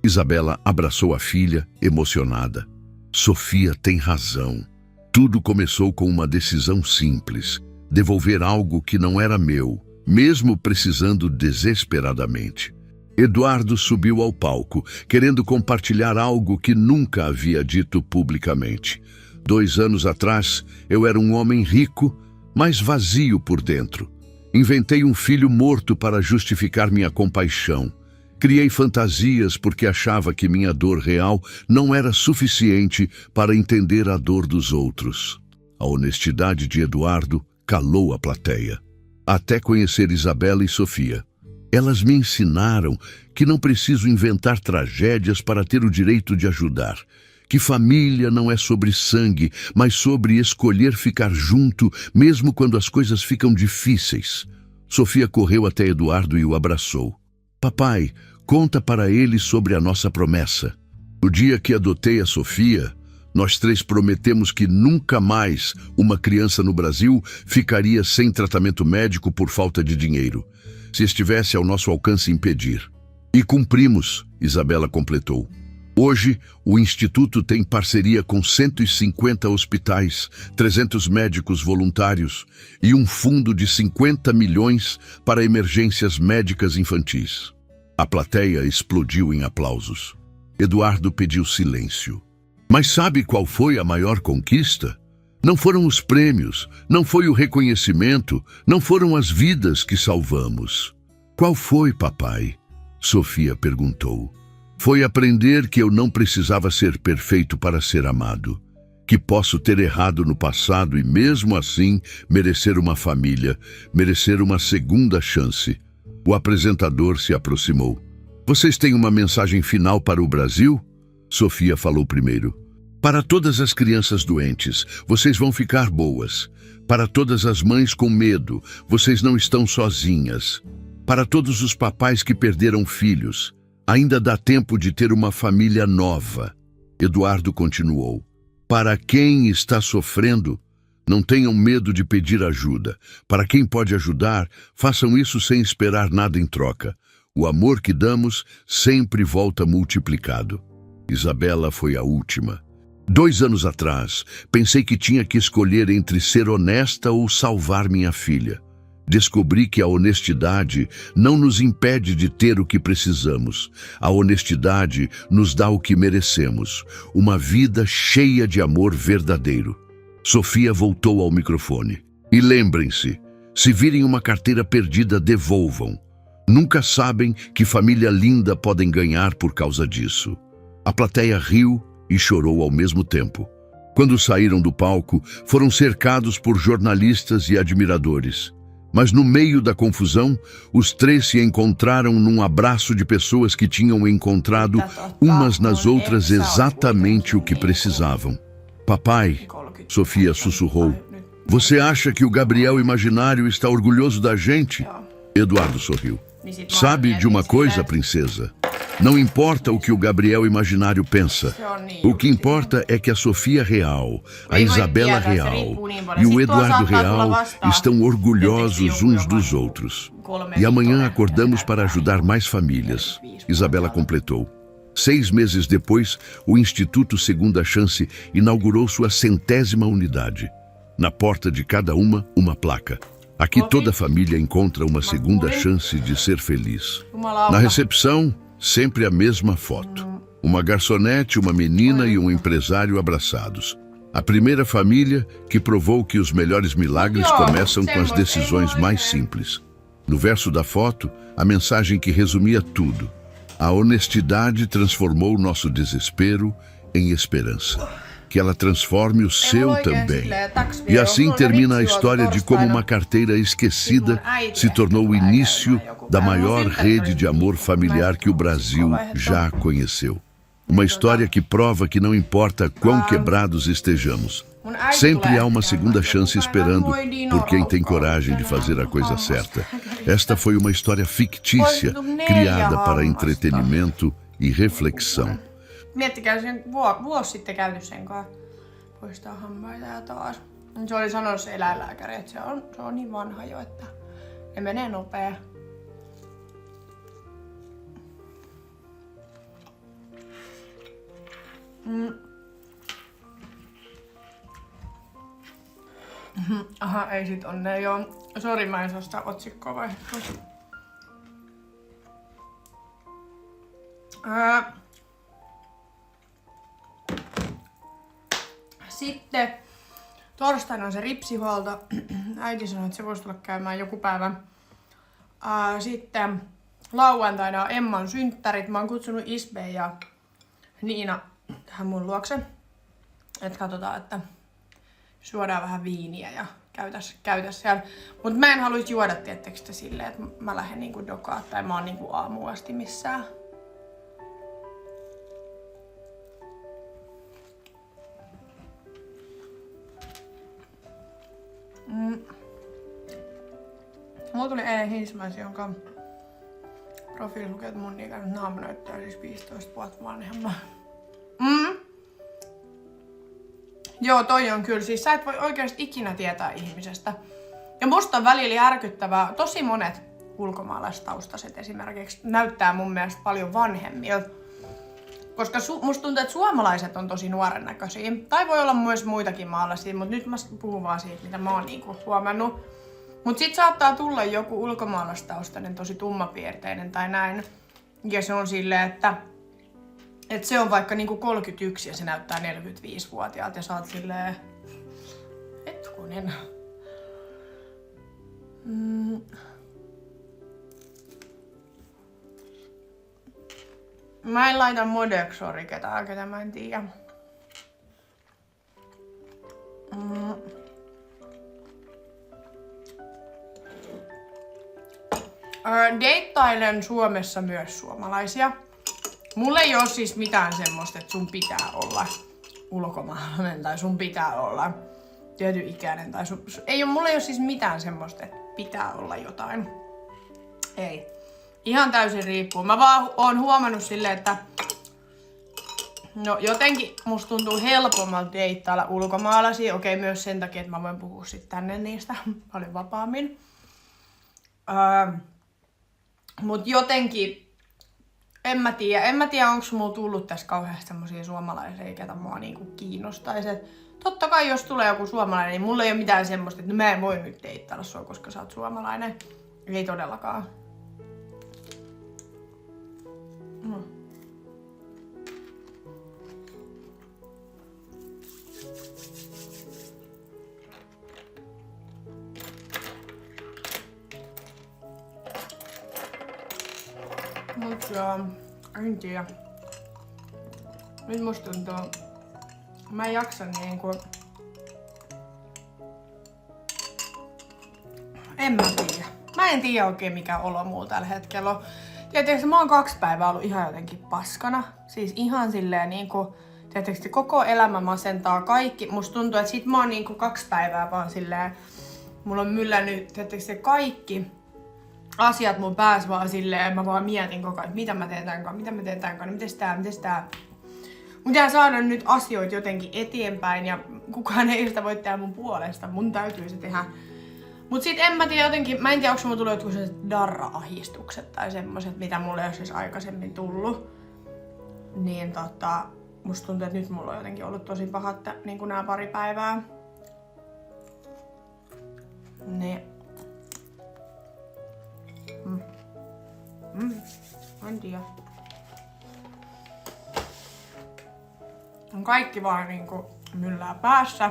Isabela abraçou a filha, emocionada. Sofia tem razão. Tudo começou com uma decisão simples: devolver algo que não era meu, mesmo precisando desesperadamente. Eduardo subiu ao palco, querendo compartilhar algo que nunca havia dito publicamente. 2 anos atrás, eu era um homem rico, mas vazio por dentro. Inventei um filho morto para justificar minha compaixão. Criei fantasias porque achava que minha dor real não era suficiente para entender a dor dos outros. A honestidade de Eduardo calou a plateia. Até conhecer Isabela e Sofia. Elas me ensinaram que não preciso inventar tragédias para ter o direito de ajudar. Que família não é sobre sangue, mas sobre escolher ficar junto, mesmo quando as coisas ficam difíceis. Sofia correu até Eduardo e o abraçou. Papai, conta para ele sobre a nossa promessa. No dia que adotei a Sofia, nós 3 prometemos que nunca mais uma criança no Brasil ficaria sem tratamento médico por falta de dinheiro, se estivesse ao nosso alcance impedir. E cumprimos, Isabela completou. Hoje, o Instituto tem parceria com 150 hospitais, 300 médicos voluntários e um fundo de 50 milhões para emergências médicas infantis. A plateia explodiu em aplausos. Eduardo pediu silêncio. Mas sabe qual foi a maior conquista? Não foram os prêmios, não foi o reconhecimento, não foram as vidas que salvamos. Qual foi, papai? Sofia perguntou. Foi aprender que eu não precisava ser perfeito para ser amado, que posso ter errado no passado e mesmo assim merecer uma família, merecer uma segunda chance. O apresentador se aproximou. Vocês têm uma mensagem final para o Brasil? Sofia falou primeiro. Para todas as crianças doentes, vocês vão ficar boas. Para todas as mães com medo, vocês não estão sozinhas. Para todos os papais que perderam filhos, ainda dá tempo de ter uma família nova. Eduardo continuou. Para quem está sofrendo, não tenham medo de pedir ajuda. Para quem pode ajudar, façam isso sem esperar nada em troca. O amor que damos sempre volta multiplicado. Isabela foi a última. 2 anos atrás, pensei que tinha que escolher entre ser honesta ou salvar minha filha. Descobri que a honestidade não nos impede de ter o que precisamos. A honestidade nos dá o que merecemos, uma vida cheia de amor verdadeiro. Sofia voltou ao microfone. E lembrem-se, se virem uma carteira perdida, devolvam. Nunca sabem que família linda podem ganhar por causa disso. A plateia riu e chorou ao mesmo tempo. Quando saíram do palco, foram cercados por jornalistas e admiradores. Mas no meio da confusão, os 3 se encontraram num abraço de pessoas que tinham encontrado umas nas outras exatamente o que precisavam. Papai, Sofia sussurrou, você acha que o Gabriel imaginário está orgulhoso da gente? Eduardo sorriu. Sabe de uma coisa, princesa? Não importa o que o Gabriel imaginário pensa. O que importa é que a Sofia real, a Isabela real e o Eduardo real estão orgulhosos uns dos outros. E amanhã acordamos para ajudar mais famílias. Isabela completou. 6 meses depois, o Instituto Segunda Chance inaugurou sua 100ª unidade. Na porta de cada uma placa. Aqui toda família encontra uma segunda chance de ser feliz. Na recepção, sempre a mesma foto. Uma garçonete, uma menina e um empresário abraçados. A primeira família que provou que os melhores milagres começam com as decisões mais simples. No verso da foto, a mensagem que resumia tudo. A honestidade transformou nosso desespero em esperança. Que ela transforme o seu também. E assim termina a história de como uma carteira esquecida se tornou o início da maior rede de amor familiar que o Brasil já conheceu. Uma história que prova que não importa quão quebrados estejamos, sempre há uma segunda chance esperando por quem tem coragem de fazer a coisa certa. Esta foi uma história fictícia, criada para entretenimento e reflexão. Miettikää sen vuosi sitten käyty sen kanssa poistaa hampaita ja taas. Se oli sanonut se eläinlääkäri, että se on niin vanha jo, että ne menee nopea. Aha, ei sit onne joo. Sori, mä en saa sitä otsikkoa vaihtaa. Sitten torstaina on se ripsihuolto. Äiti sanoi, että se voisi tulla käymään joku päivä. Sitten lauantaina on Emman synttärit. Mä oon kutsunut Isbe ja Niina tähän mun luokse. Että katsotaan, että juodaan vähän viiniä ja käytäs siellä. Mut mä en haluis juoda tiettekö silleen, että mä lähden niinku dokaa tai mä oon niinku aamuun asti missään. Mulla tuli eilen Hiismäsi, jonka profiili lukee, että mun ikäinen naama näyttää siis 15 vuotta vanhemman. Joo, toi on kyllä. Siis sä et voi oikeasti ikinä tietää ihmisestä. Ja musta on välillä järkyttävää. Tosi monet ulkomaalaistaustaiset esimerkiksi näyttää mun mielestä paljon vanhemmilta. Koska musta tuntuu, että suomalaiset on tosi nuoren näköisiä. Tai voi olla myös muitakin maalaisia, mutta nyt mä puhun vaan siitä, mitä mä oon niinku huomannut. Mut sit saattaa tulla joku ulkomaalaistaustainen tosi tummapiirteinen tai näin. Ja se on silleen, että se on vaikka niinku 31 ja se näyttää 45-vuotiaalta ja sä oot silleen... Hetkunen. Mä en laita Modexori ketään, ketä mä en tiedä. Deittailen Suomessa myös suomalaisia. Mulla ei oo siis mitään semmoista, että sun pitää olla ulkomaalainen tai sun pitää olla tietyn ikäinen tai mulla ei oo siis mitään semmoista, että pitää olla jotain. Ei. Ihan täysin riippuu. Mä vaan oon huomannut silleen, että no jotenkin musta tuntuu helpommalta deittailla ulkomaalaisia. Okei, myös sen takia, että mä voin puhua sit tänne niistä paljon vapaammin. Mut jotenkin, en mä tiedä onko mulla tullut tässä kauheasti semmosia suomalaisia, ketä mua niinku kiinnostaisi. Totta kai jos tulee joku suomalainen, niin mulla ei ole mitään semmoista, että mä en voi nyt deittailla sua, koska sä oot suomalainen. Ei todellakaan. Mut joo, en tiedä. Nyt musta tuntuu, mä en jaksa niinku. En mä tiedä. Mä en tiedä oikein mikä olo muu tällä hetkellä on. Tietysti mä oon 2 päivää ollut ihan jotenkin paskana. Siis ihan silleen niinku, tietysti koko elämä masentaa kaikki. Musta tuntuu, että sit mä oon niinku 2 päivää vaan silleen, mulla on myllännyt tietysti kaikki asiat mun päässä vaan silleen, mä vaan mietin koko ajan, mitä mä teen tän kanssa, mites tää. Mun pitää saada nyt asioita jotenkin eteenpäin ja kukaan ei sitä voi tehdä mun puolesta, mun täytyy se tehdä. Mut sit en mä tiedä jotenkin, mä en tiedä onko mulla tullut jotkut sellaiset darra-ahdistukset tai semmoset, mitä mulle ei ole siis aikaisemmin tullut. Niin musta tuntuu, että nyt mulla on jotenkin ollut tosi pahat niin nää 2 päivää. Niin. En tiedä. Kaikki vaan niinku myllää päässä.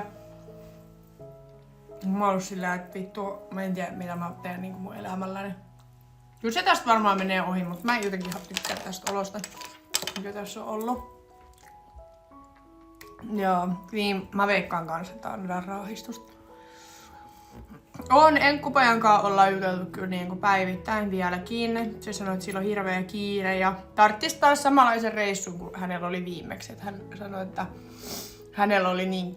Mä oon ollut sillä, että vittu, mä en tiedä mitä mä teen niinku mun elämälläni. Kyllä se tästä varmaan menee ohi, mutta mä en jotenkin tykkää tästä olosta, mikä tässä on ollut. Joo, niin mä veikkaan kanssa, että tää on darra-ahdistusta. Enkkupojan kanssa ollaan juteltu kyllä niinku päivittäin vieläkin. Se sanoi, että sillä on hirveä kiire ja tarttis taas samanlaisen reissun kuin hänellä oli viimeksi. Että hän sanoi, että hänellä oli niin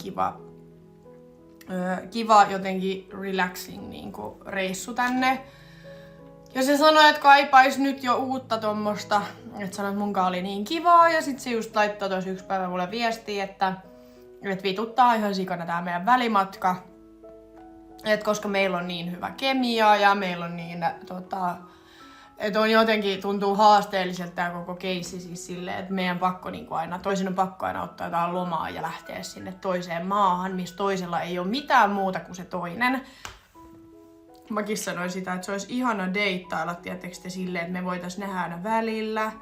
kiva jotenkin relaxing niinku reissu tänne. Ja se sanoi, että kaipais nyt jo uutta tommosta. Että sanoi, että munkaan oli niin kivaa ja sit se just laittoi tossa 1 päivä mulle viestiä, että vituttaa ihan sikana tää meidän välimatka. Et koska meillä on niin hyvä kemia ja meillä on niin, että on jotenkin tuntuu haasteelliselta tää koko keissi siis silleen, että meidän pakko niinku aina, toisen on pakko aina ottaa jotain lomaa ja lähteä sinne toiseen maahan, missä toisella ei ole mitään muuta kuin se toinen. Mäkin sanoin sitä, että se olisi ihana deittailla, tietysti silleen, että me voitais nähdä aina välillä.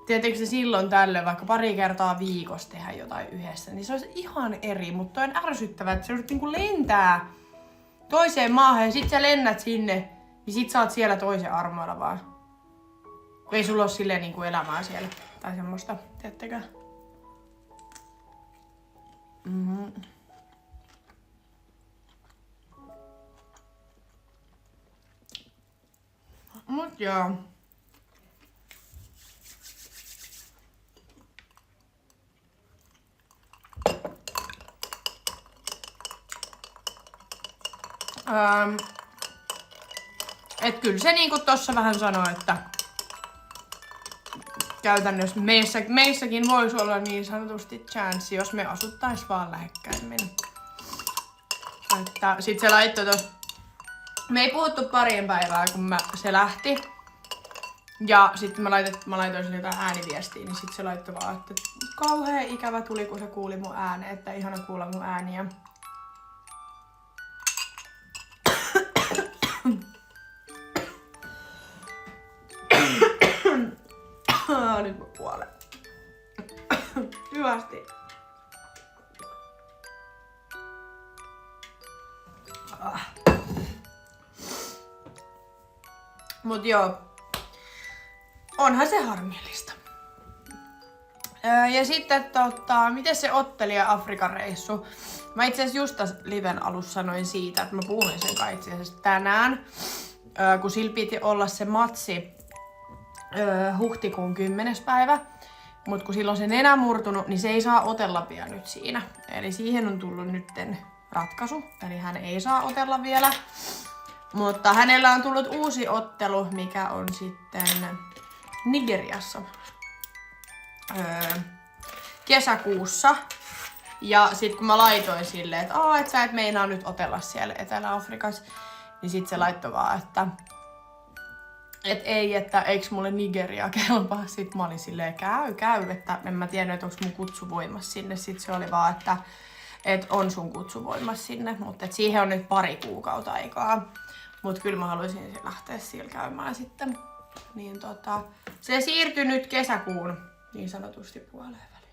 Tietysti silloin tällöin vaikka 2 kertaa viikossa tehdä jotain yhdessä, niin se olisi ihan eri, mutta on ärsyttävää, että se olisi niinku lentää toiseen maahan ja sit sä lennät sinne, niin sit sä oot siellä toisen armoilla vaan. Ei sulla oo silleen niinku elämää siellä tai semmoista, teettekö? Mut joo. Et kyllä se niinku tossa vähän sanoo, että käytännössä meissäkin voisi olla niin sanotusti chanssi, jos me asuttais vaan lähekkäimmin. Että sit se laittoi tos. Me ei puhuttu 2 päivää, kun se lähti. Ja sitten mä laitoin sille jotain ääniviestiä, niin sit se laittoi vaan, että kauhea ikävä tuli, kun se kuuli mun äänen, että ihana kuulla mun ääniä. Nyt mä kuolen. Hyvästi. Mut joo. Onhan se harmillista. Ja sitten miten se ottelija Afrikan reissu? Mä itse asiassa just tässä liven alussa sanoin siitä, että mä puhuin sen kai itse asiassa tänään. Kun sillä piti olla se matsi huhtikuun 10. päivä. Mutta kun silloin se nenä murtunut, niin se ei saa otella vielä nyt siinä. Eli siihen on tullut nytten ratkaisu. Eli hän ei saa otella vielä. Mutta hänellä on tullut uusi ottelu, mikä on sitten Nigeriassa kesäkuussa. Ja sit kun mä laitoin silleen, että et sä et meinaa nyt otella siellä Etelä-Afrikassa, niin sit se laittoi vaan, että ei, että eiks mulle Nigeria kelpaa. Sit mä olin silleen, käy, että en mä tiennyt, että onks mun kutsuvoimas sinne. Sit se oli vaan, että on sun kutsuvoimas sinne, mutta siihen on nyt 2 kuukautta aikaa. Mut kyllä mä haluaisin lähteä siellä käymään sitten. Niin se siirtyi nyt kesäkuun niin sanotusti puoleen väliin.